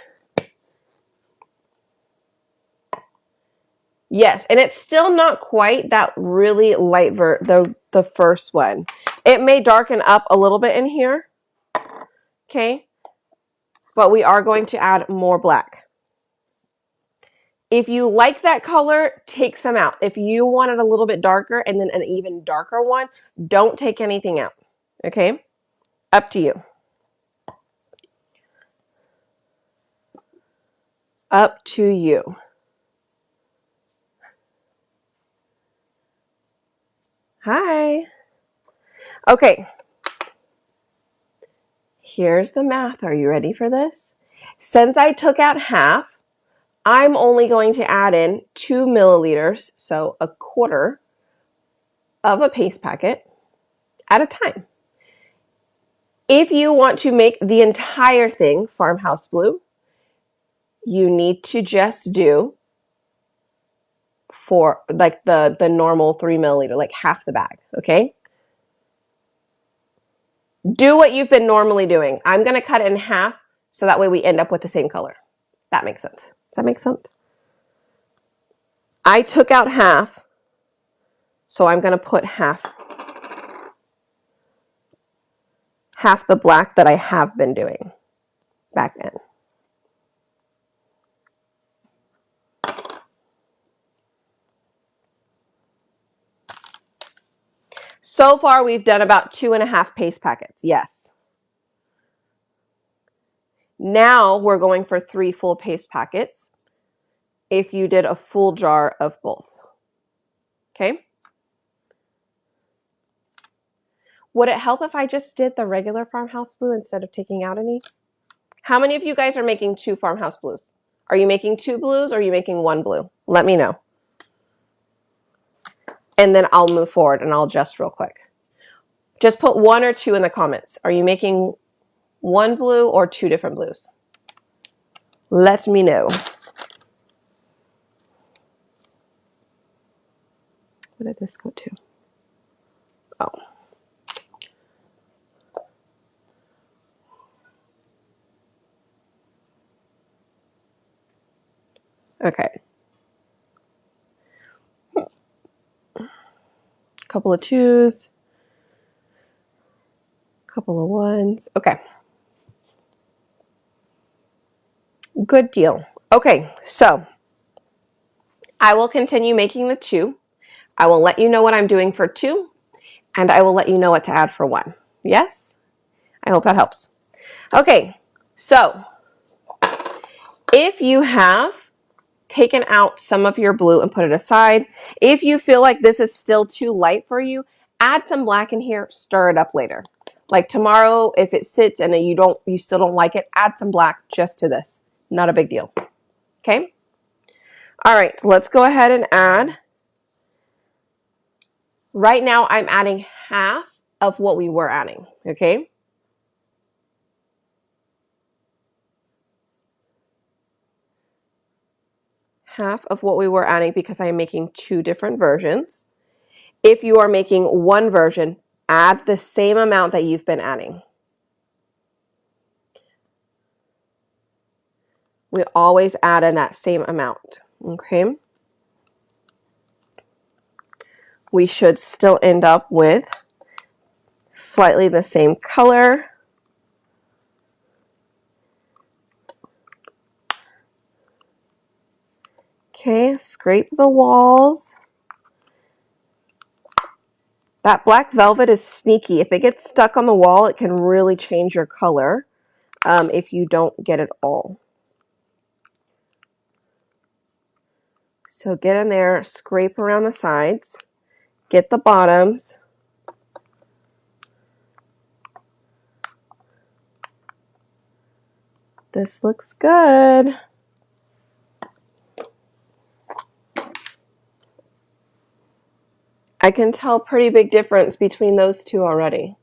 A: Yes, and it's still not quite that really light the first one. It may darken up a little bit in here. Okay? But we are going to add more black. If you like that color, take some out. If you want it a little bit darker and then an even darker one, don't take anything out. Okay? Up to you. Up to you. Hi. Okay. Here's the math. Are you ready for this? Since I took out half, I'm only going to add in 2 milliliters, so a quarter of a paste packet at a time. If you want to make the entire thing Farmhouse Blue, you need to just do for like the normal 3 milliliter, like half the bag, okay? Do what you've been normally doing. I'm going to cut it in half so that way we end up with the same color. That makes sense. Does that make sense? I took out half, so I'm going to put half the black that I have been doing back in. So far, we've done about 2.5 paste packets. Yes. Now we're going for 3 full paste packets if you did a full jar of both. Okay? Would it help if I just did the regular Farmhouse blue instead of taking out any? How many of you guys are making 2 Farmhouse blues? Are you making 2 blues or are you making 1 blue? Let me know. And then I'll move forward and I'll adjust real quick. Just put 1 or 2 in the comments. Are you making 1 blue or 2 different blues? Let me know. What did this go to? Oh. Okay. Couple of 2s. Couple of 1s. Okay. Good deal. Okay, so I will continue making the 2. I will let you know what I'm doing for 2, and I will let you know what to add for 1. Yes? I hope that helps. Okay, so if you have taken out some of your blue and put it aside, if you feel like this is still too light for you, add some black in here, stir it up later. Like tomorrow, if it sits and you still don't like it, add some black just to this. Not a big deal. Okay? All right, let's go ahead and add. Right now, I'm adding half of what we were adding, okay? Half of what we were adding because I am making 2 different versions. If you are making 1 version, add the same amount that you've been adding. We always add in that same amount, okay? We should still end up with slightly the same color. Okay, scrape the walls. That black velvet is sneaky. If it gets stuck on the wall, it can really change your color if you don't get it all. So get in there, scrape around the sides, get the bottoms. This looks good. I can tell pretty big difference between those 2 already.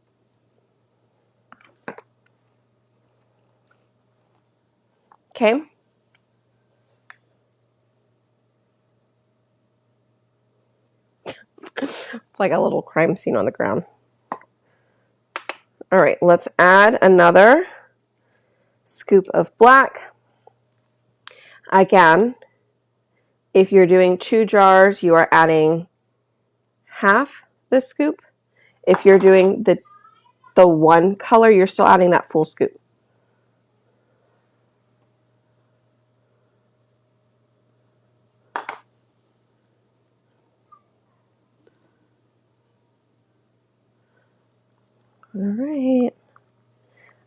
A: Okay. It's like a little crime scene on the ground. All right, let's add another scoop of black. Again, if you're doing 2 jars, you are adding half the scoop. If you're doing the 1 color, you're still adding that full scoop. All right.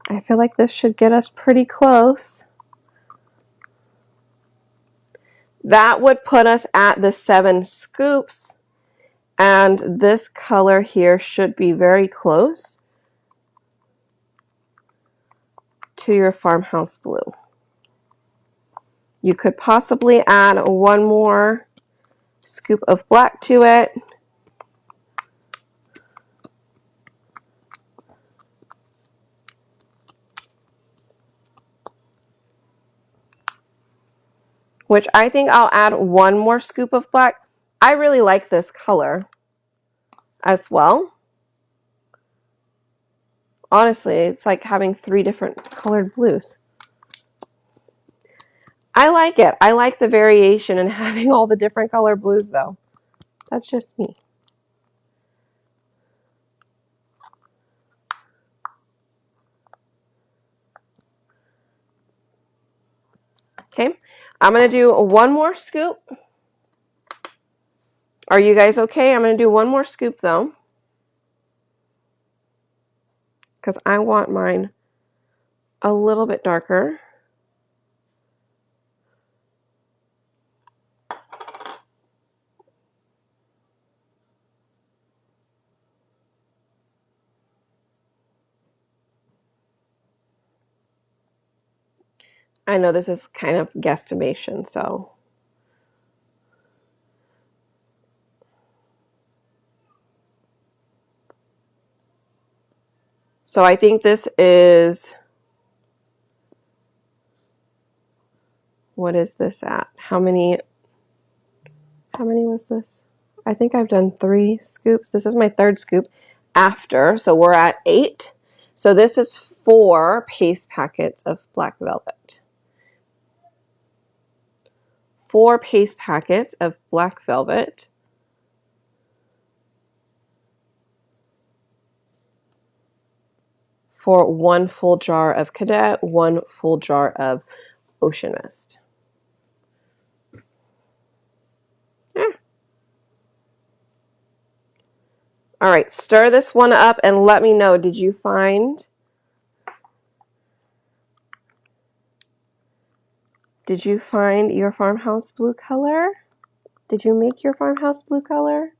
A: I feel like this should get us pretty close. That would put us at the 7 scoops, and this color here should be very close to your Farmhouse blue. You could possibly add 1 more scoop of black to it. Which I think I'll add 1 more scoop of black. I really like this color as well Honestly, it's like having 3 different colored blues. I like it. I like the variation and having all the different color blues though. That's just me. Okay, I'm going to do one more scoop. Are you guys okay? I'm going to do one more scoop though, because I want mine a little bit darker. I know this is kind of guesstimation, so. So I think this is, what is this at? How many was this? I think I've done 3 scoops. This is my 3rd scoop after, so we're at 8. So this is 4 paste packets of black velvet. 4 paste packets of black velvet. For 1 full jar of Cadet, 1 full jar of Ocean Mist. All right, stir this one up and let me know, did you find your farmhouse blue color? Did you make your farmhouse blue color?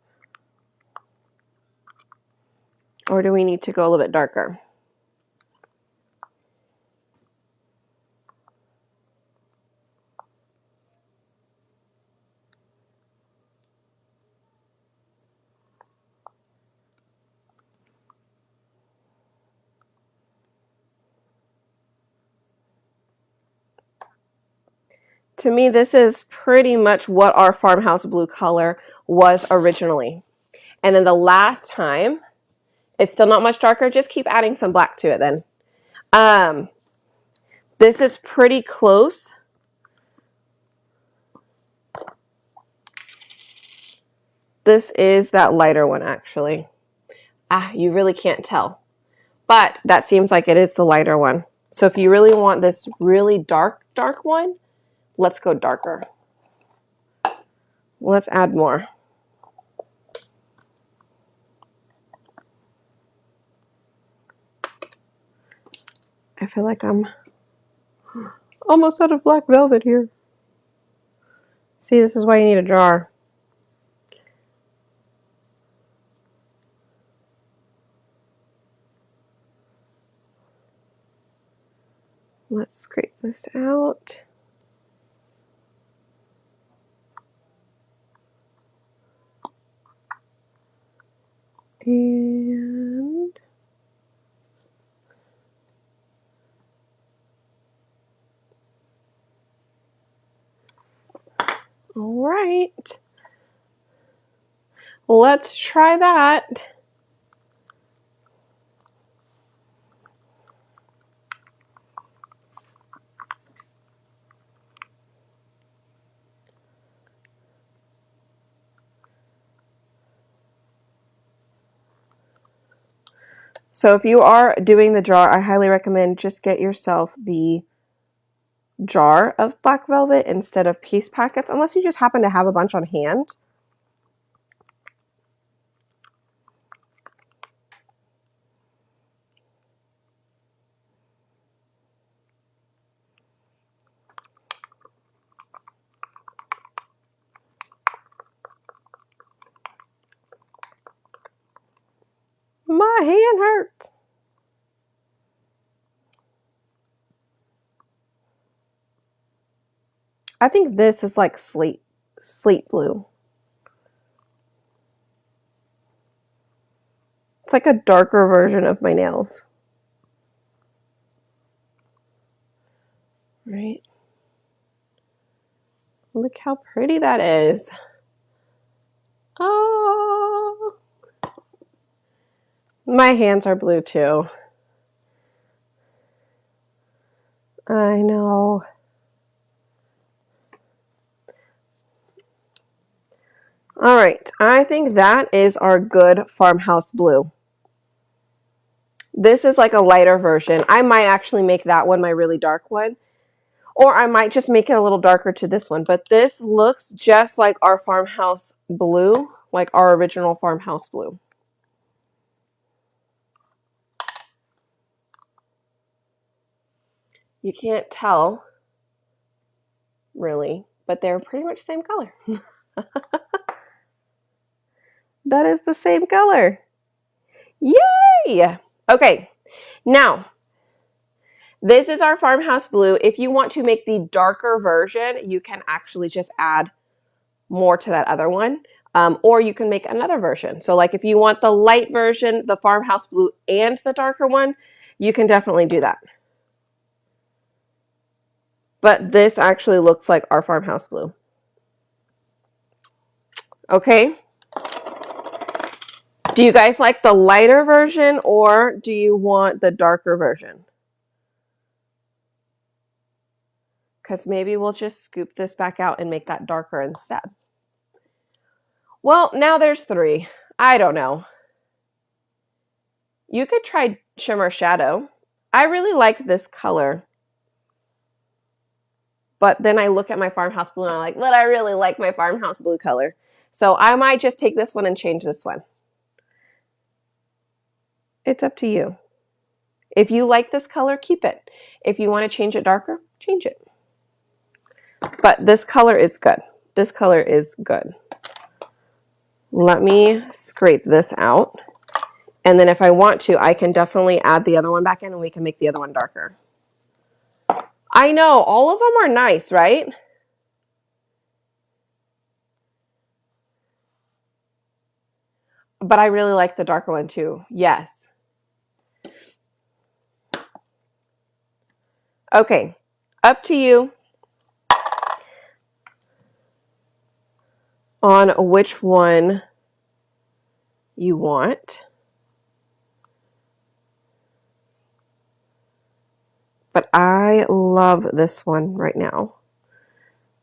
A: Or do we need to go a little bit darker? To me, this is pretty much what our farmhouse blue color was originally. And then the last time, it's still not much darker. Just keep adding some black to it then. This is pretty close. This is that lighter one, actually. You really can't tell. But that seems like it is the lighter one. So if you really want this really dark one, let's go darker. Let's add more. I feel like I'm almost out of black velvet here. See, this is why you need a jar. Let's scrape this out. And all right. Let's try that. So if you are doing the jar, I highly recommend just get yourself the jar of black velvet instead of piece packets, unless you just happen to have a bunch on hand. My hand hurts. I think this is like slate blue. It's like a darker version of my nails. Right? Look how pretty that is. Oh, my hands are blue too. I know. All right, I think that is our good farmhouse blue. This is like a lighter version. I might actually make that one my really dark one. Or I might just make it a little darker to this one. But this looks just like our farmhouse blue, like our original farmhouse blue. You can't tell, really, but they're pretty much the same color. That is the same color. Yay! Okay, now, this is our farmhouse blue. If you want to make the darker version, you can actually just add more to that other one. Or you can make another version. So like if you want the light version, the farmhouse blue, and the darker one, you can definitely do that. But this actually looks like our farmhouse blue. Okay. Do you guys like the lighter version or do you want the darker version? Because maybe we'll just scoop this back out and make that darker instead. Well, now there's 3. I don't know. You could try Shimmer Shadow. I really like this color. But then I look at my farmhouse blue and I'm like, but I really like my farmhouse blue color. So I might just take this one and change this one. It's up to you. If you like this color, keep it. If you want to change it darker, change it. But this color is good. This color is good. Let me scrape this out. And then if I want to, I can definitely add the other one back in and we can make the other one darker. I know, all of them are nice, right? But I really like the darker one too. Yes. Okay, up to you on which one you want. But I love this one right now.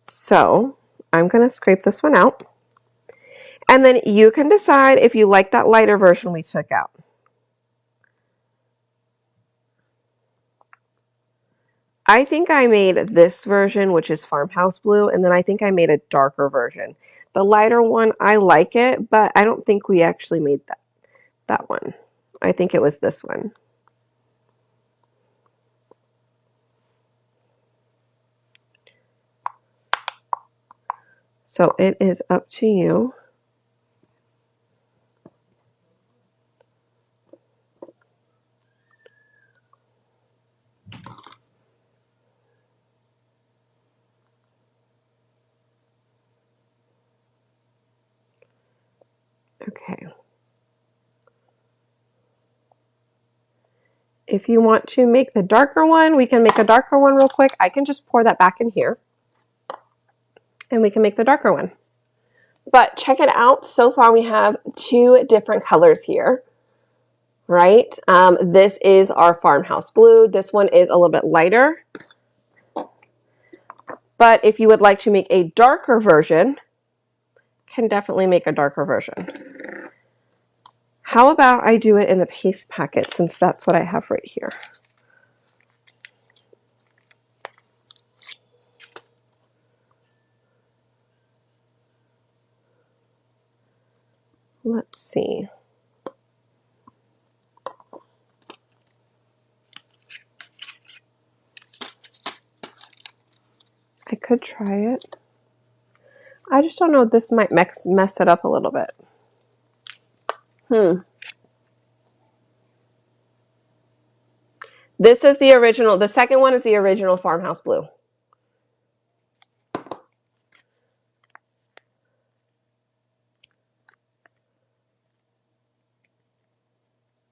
A: So I'm going to scrape this one out. And then you can decide if you like that lighter version we took out. I think I made this version, which is Farmhouse Blue, and then I think I made a darker version. The lighter one, I like it, but I don't think we actually made that one. I think it was this one. So it is up to you. Okay. If you want to make the darker one, we can make a darker one real quick. I can just pour that back in here. And we can make the darker one. But check it out. So far we have 2 different colors here. Right? This is our Farmhouse Blue. This one is a little bit lighter. But if you would like to make a darker version, can definitely make a darker version. How about I do it in the paste packet since that's what I have right here. Let's see. I could try it. I just don't know. This might mess it up a little bit. This is the original. The second one is the original Farmhouse Blue.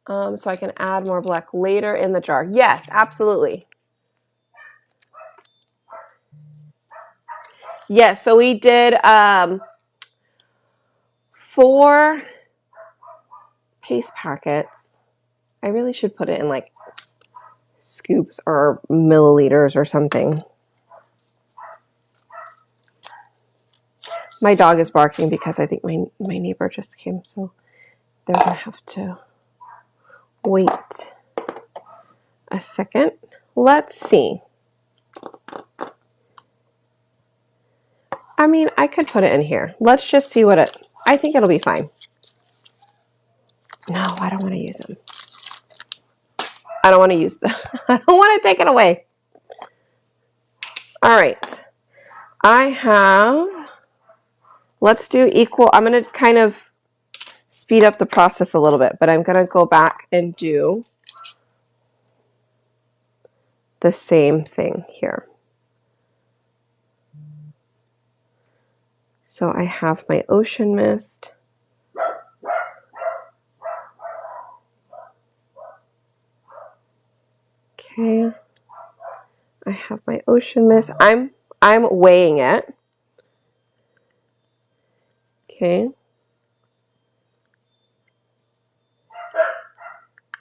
A: So I can add more black later in the jar. Yes, absolutely. Yes, so we did 4 paste packets. I really should put it in like scoops or milliliters or something. My dog is barking because I think my neighbor just came, so they're gonna have to wait a second. Let's see. I mean, I could put it in here. Let's just see what it, I think it'll be fine. No, I don't want to use them. I don't want to use them. I don't want to take it away. All right. I have, let's do equal. I'm going to kind of speed up the process a little bit, but I'm going to go back and do the same thing here. So I have my ocean mist. Okay. I have my ocean mist. I'm weighing it. Okay.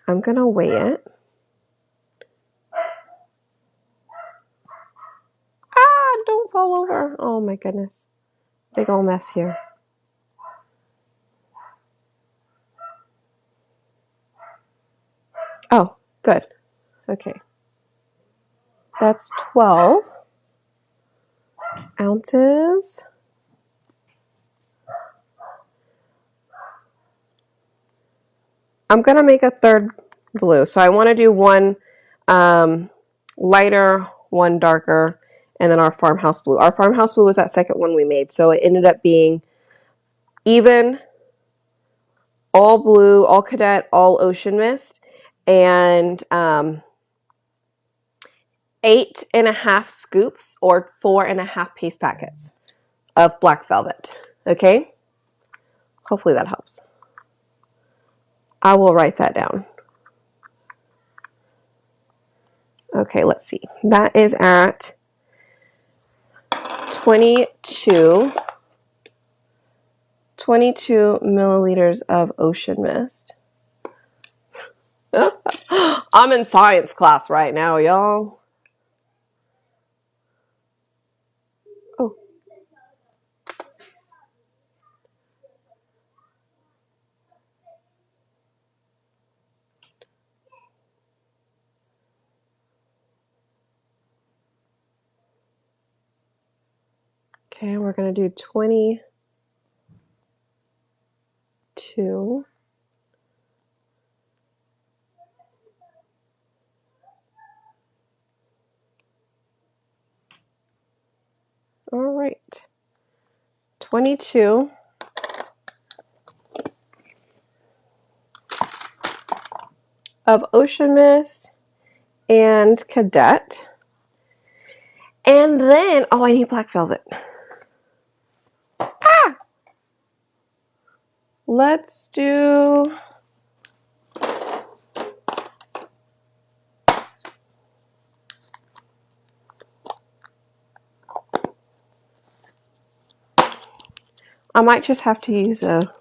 A: I'm going to weigh it. Ah, don't fall over. Oh my goodness. Big old mess here. Oh, good. Okay. That's 12 ounces. I'm going to make a third blue. So I want to do one lighter, one darker, and then our farmhouse blue. Our farmhouse blue was that second one we made. So it ended up being even, all blue, all cadet, all ocean mist, and 8.5 scoops or 4.5 paste packets of black velvet. Okay? Hopefully that helps. I will write that down. Okay, let's see. That is at 22 milliliters of ocean mist. I'm in science class right now, y'all. Oh. Okay, we're going to do 22. All right. 22 of ocean mist and cadet. And then, oh, I need black velvet. Ah! Let's do, I might just have to use a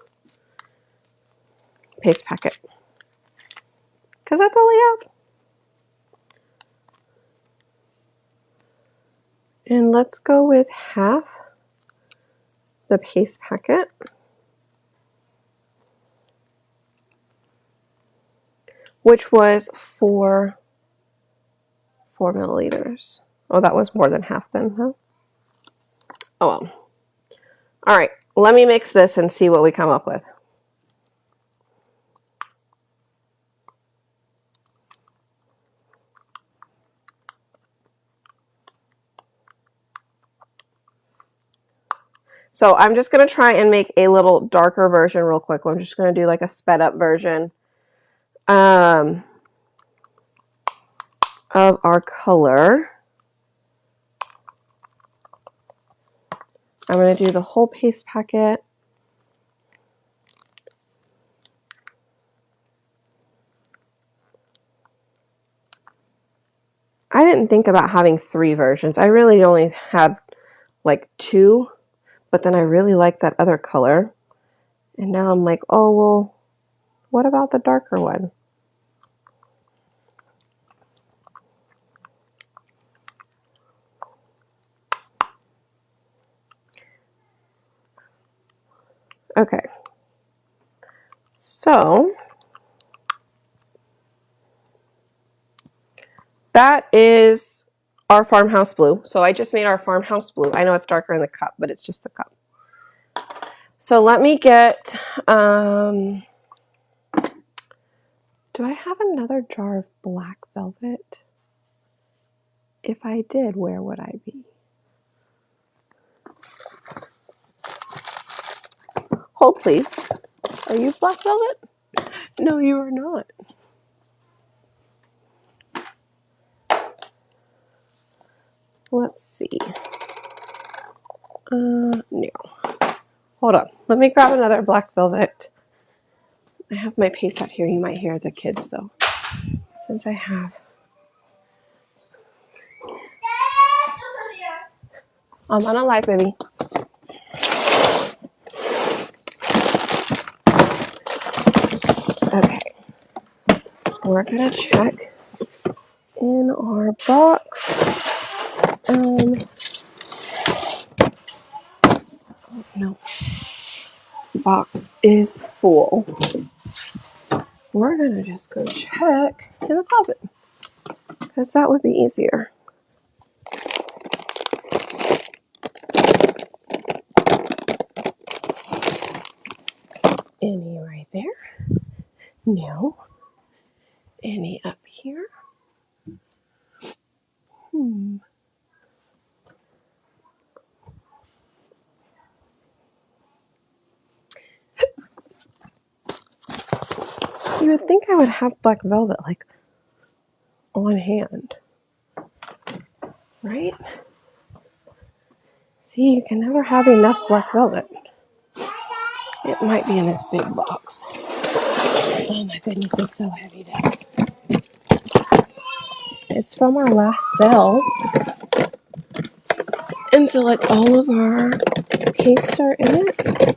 A: paste packet because that's all I have. And let's go with half the paste packet. Which was 4 milliliters. Oh, that was more than half then, huh? Oh well. All right, let me mix this and see what we come up with. So I'm just going to try and make a little darker version real quick. I'm just going to do like a sped up version of our color. I'm going to do the whole paste packet. I didn't think about having 3 versions. I really only had like 2, but then I really liked that other color. And now I'm like, oh, well, what about the darker one? Okay. So that is our farmhouse blue. So I just made our farmhouse blue. I know it's darker in the cup, but it's just the cup. So let me get, do I have another jar of black velvet? If I did, where would I be? Hold, please. Are you black velvet? No, you are not. Let's see. No. Hold on. Let me grab another black velvet. I have my paste out here. You might hear the kids, though. Since I have. I'm on a live, baby. Okay. We're going to check in our box. No. Box is full. We're going to just go check in the closet because that would be easier. Any right there? No. Any up here? You would think I would have black velvet like on hand, right? See, you can never have enough black velvet. It might be in this big box. Oh my goodness, it's so heavy though. It's from our last sale. And so like all of our pastes are in it.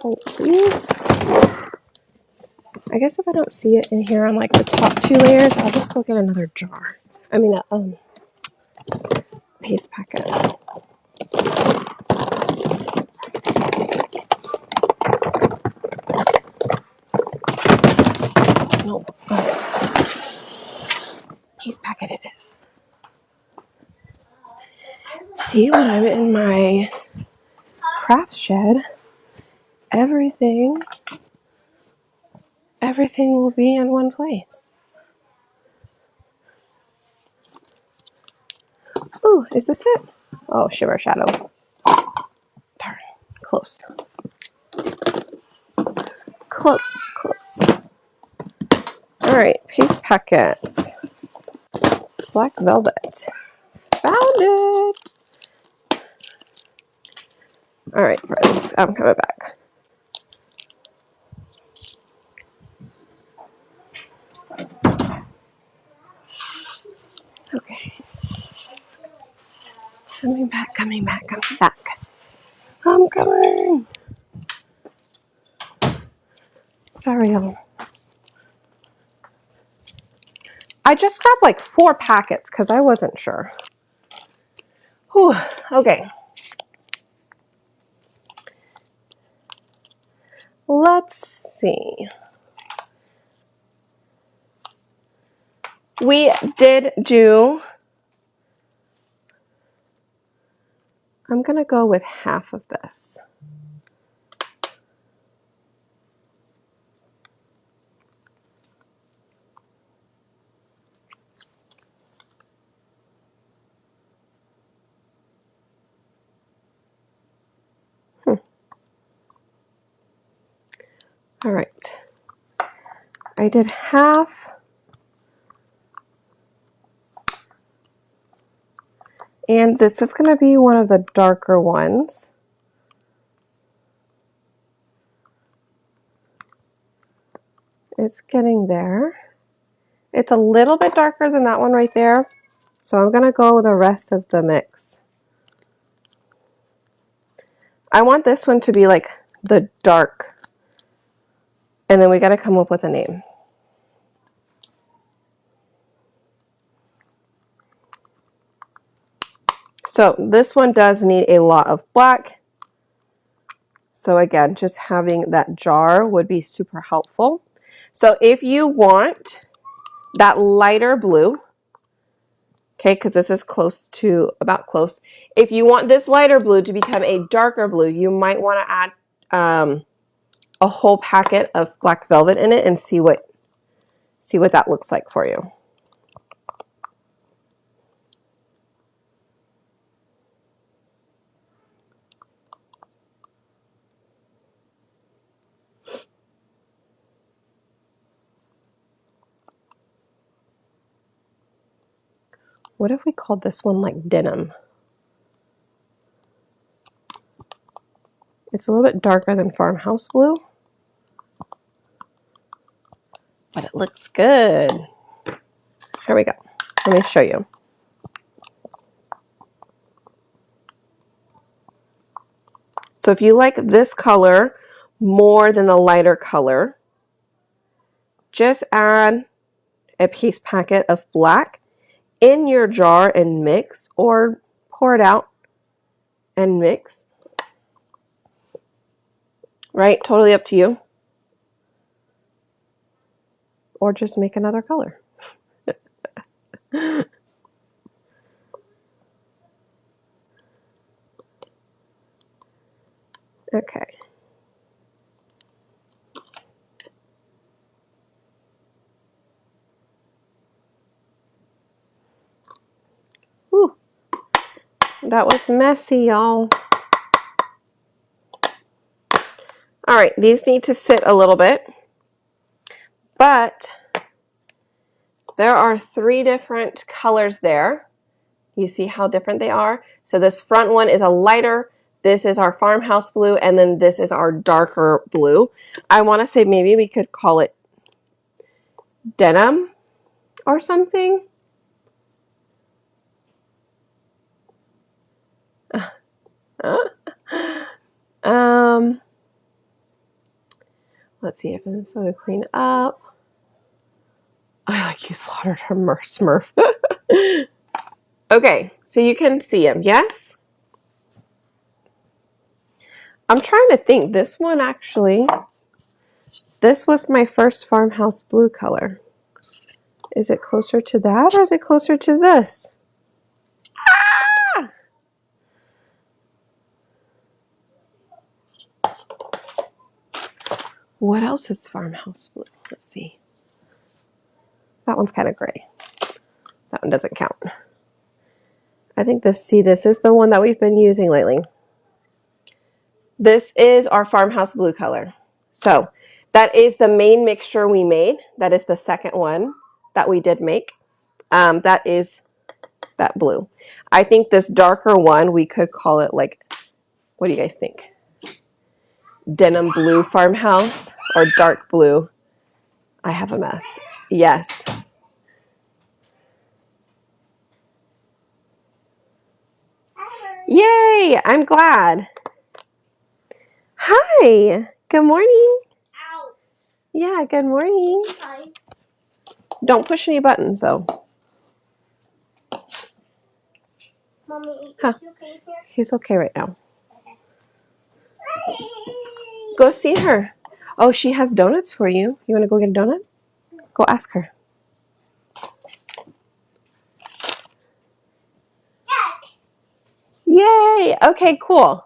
A: Oh, please. I guess if I don't see it in here on like the top 2 layers, I'll just go get another jar. I mean, paste packet. Nope. Okay. Paste packet it is. See, when I'm in my craft shed, everything will be in one place. Ooh, is this it? Oh, Shimmer Shadow. Darn, close. Close. All right, paste packets. Black velvet. Found it. All right, friends, I'm coming back. Okay. Coming back. I'm coming. Sorry, y'all. I just grabbed like 4 packets because I wasn't sure. Whew. Okay. Let's see. We did do, I'm going to go with half of this. All right. I did half. And this is going to be one of the darker ones. It's getting there. It's a little bit darker than that one right there. So I'm going to go with the rest of the mix. I want this one to be like the dark. And then we got to come up with a name. So this one does need a lot of black. So again, just having that jar would be super helpful. So if you want that lighter blue, okay, because this is close to, about close. If you want this lighter blue to become a darker blue, you might want to add a whole packet of black velvet in it and see what that looks like for you. What if we called this one like denim? It's a little bit darker than Farmhouse blue, but it looks good. Here we go. Let me show you. So if you like this color more than the lighter color, just add a piece packet of black in your jar and mix, or pour it out and mix. Right? Totally up to you. Or just make another color. Okay. Whew. That was messy, y'all. All right, these need to sit a little bit, but there are 3 different colors there. You see how different they are? So this front one is a lighter, this is our Farmhouse blue, and then this is our darker blue. I want to say maybe we could call it denim or something. Let's see if it's going to clean up. I like you slaughtered her Smurf. Okay, so you can see him, yes? I'm trying to think. This one actually, this was my first Farmhouse blue color. Is it closer to that or is it closer to this? Ah! What else is Farmhouse blue? Let's see. That one's kind of gray. That one doesn't count. I think this is the one that we've been using lately. This is our Farmhouse blue color. So that is the main mixture we made. That is the second one that we did make. That is that blue. I think this darker one, we could call it like, what do you guys think? Denim blue Farmhouse or dark blue? I have a mess. Yes. Yay! I'm glad. Hi. Good morning.
B: Ow.
A: Yeah, good morning.
B: Hi.
A: Don't push any buttons though.
B: Mommy,
A: Huh.
B: is he okay here?
A: He's okay right now.
B: Okay.
A: Go see her. Oh, she has donuts for you. You want to go get a donut? Go ask her. Yay! Okay, cool.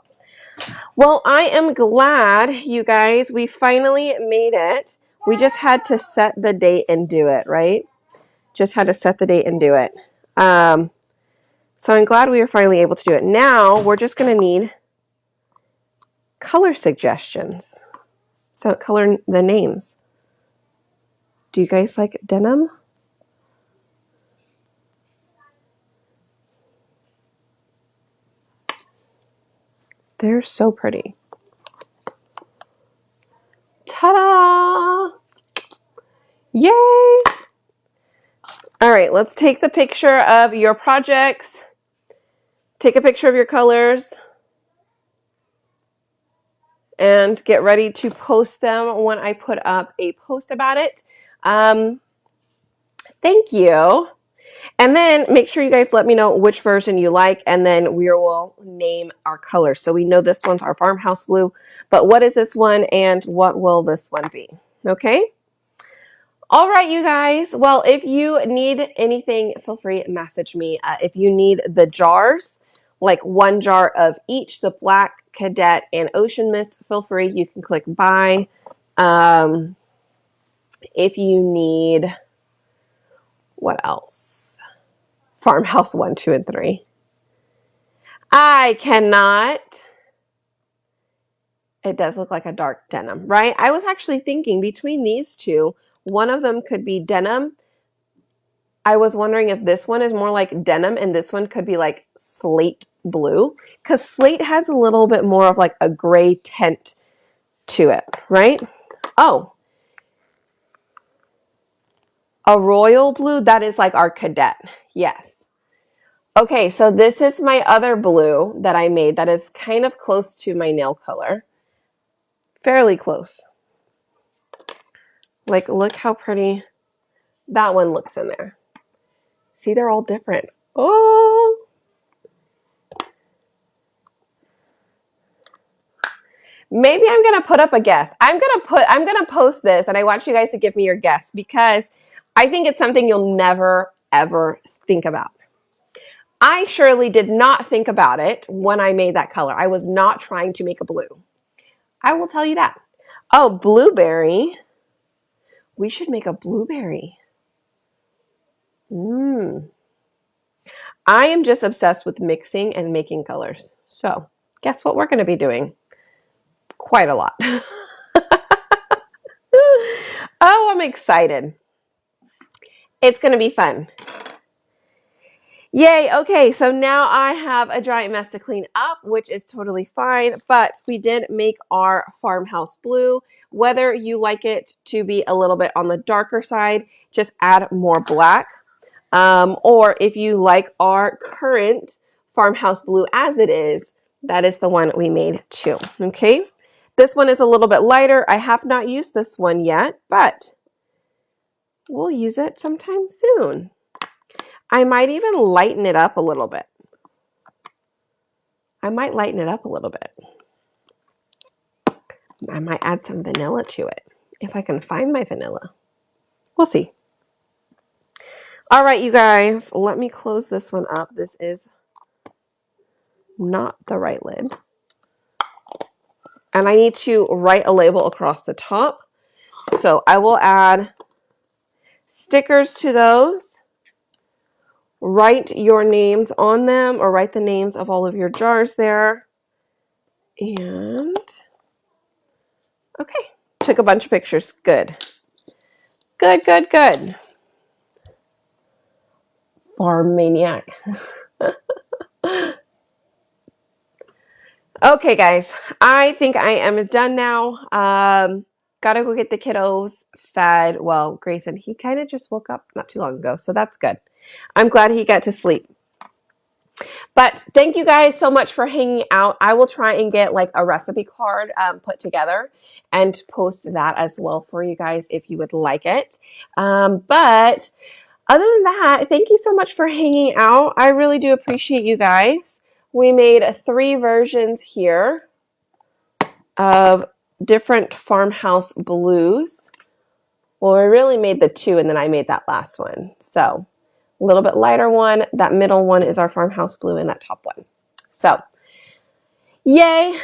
A: Well, I am glad, you guys, we finally made it. We just had to set the date and do it, right? Just had to set the date and do it. So I'm glad we were finally able to do it. Now, we're just going to need color suggestions. So color the names. Do you guys like denim? They're so pretty. Ta-da! Yay! All right, let's take the picture of your projects. Take a picture of your colors. And get ready to post them when I put up a post about it. Thank you. And then make sure you guys let me know which version you like, and then we will name our colors. So we know this one's our farmhouse blue, but what is this one and what will this one be? Okay? All right, you guys. Well, if you need anything, feel free to message me. If you need the jars, like one jar of each, the black, cadet, and ocean mist, feel free. You can click buy. If you need, what else? Farmhouse 1, 2, and 3. I cannot. It does look like a dark denim, right? I was actually thinking between these two, one of them could be denim. I was wondering if this one is more like denim and this one could be like slate blue, because slate has a little bit more of like a gray tint to it, right? Oh, a royal blue, that is like our cadet. Yes. Okay, so this is my other blue that I made that is kind of close to my nail color. Fairly close. Like, look how pretty that one looks in there. See, they're all different. Oh! Maybe I'm gonna put up a guess. I'm gonna post this, and I want you guys to give me your guess because I think it's something you'll never ever think about. I surely did not think about it when I made that color. I was not trying to make a blue. I will tell you that. Oh, blueberry. We should make a blueberry. I am just obsessed with mixing and making colors. So, guess what we're going to be doing? Quite a lot. Oh, I'm excited. It's going to be fun. Yay. Okay, so now I have a giant mess to clean up, which is totally fine, but we did make our farmhouse blue. Whether you like it to be a little bit on the darker side, just add more black. Or if you like our current farmhouse blue as it is, that is the one we made too. Okay, this one is a little bit lighter. I have not used this one yet, but we'll use it sometime soon. I might even lighten it up a little bit. I might add some vanilla to it if I can find my vanilla. We'll see. All right, you guys, let me close this one up. This is not the right lid. And I need to write a label across the top. So I will add stickers to those. Write your names on them or write the names of all of your jars there. And okay, took a bunch of pictures. Good. Good, good, good. Farm maniac. Okay, guys, I think I am done now. Gotta go get the kiddos fed. Well, Grayson, he kind of just woke up not too long ago, so that's good. I'm glad he got to sleep. But thank you guys so much for hanging out. I will try and get like a recipe card put together and post that as well for you guys if you would like it. But other than that, thank you so much for hanging out. I really do appreciate you guys. We made 3 versions here of different farmhouse blues. Well, we really made the 2 and then I made that last one. So a little bit lighter one. That middle one is our farmhouse blue and that top one. So yay.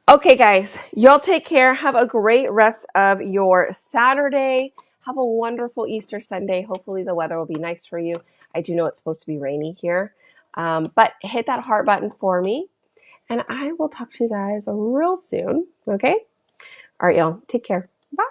A: Okay, guys, y'all take care. Have a great rest of your Saturday. Have a wonderful Easter Sunday. Hopefully the weather will be nice for you. I do know it's supposed to be rainy here. But hit that heart button for me. And I will talk to you guys real soon. Okay? All right, y'all. Take care. Bye.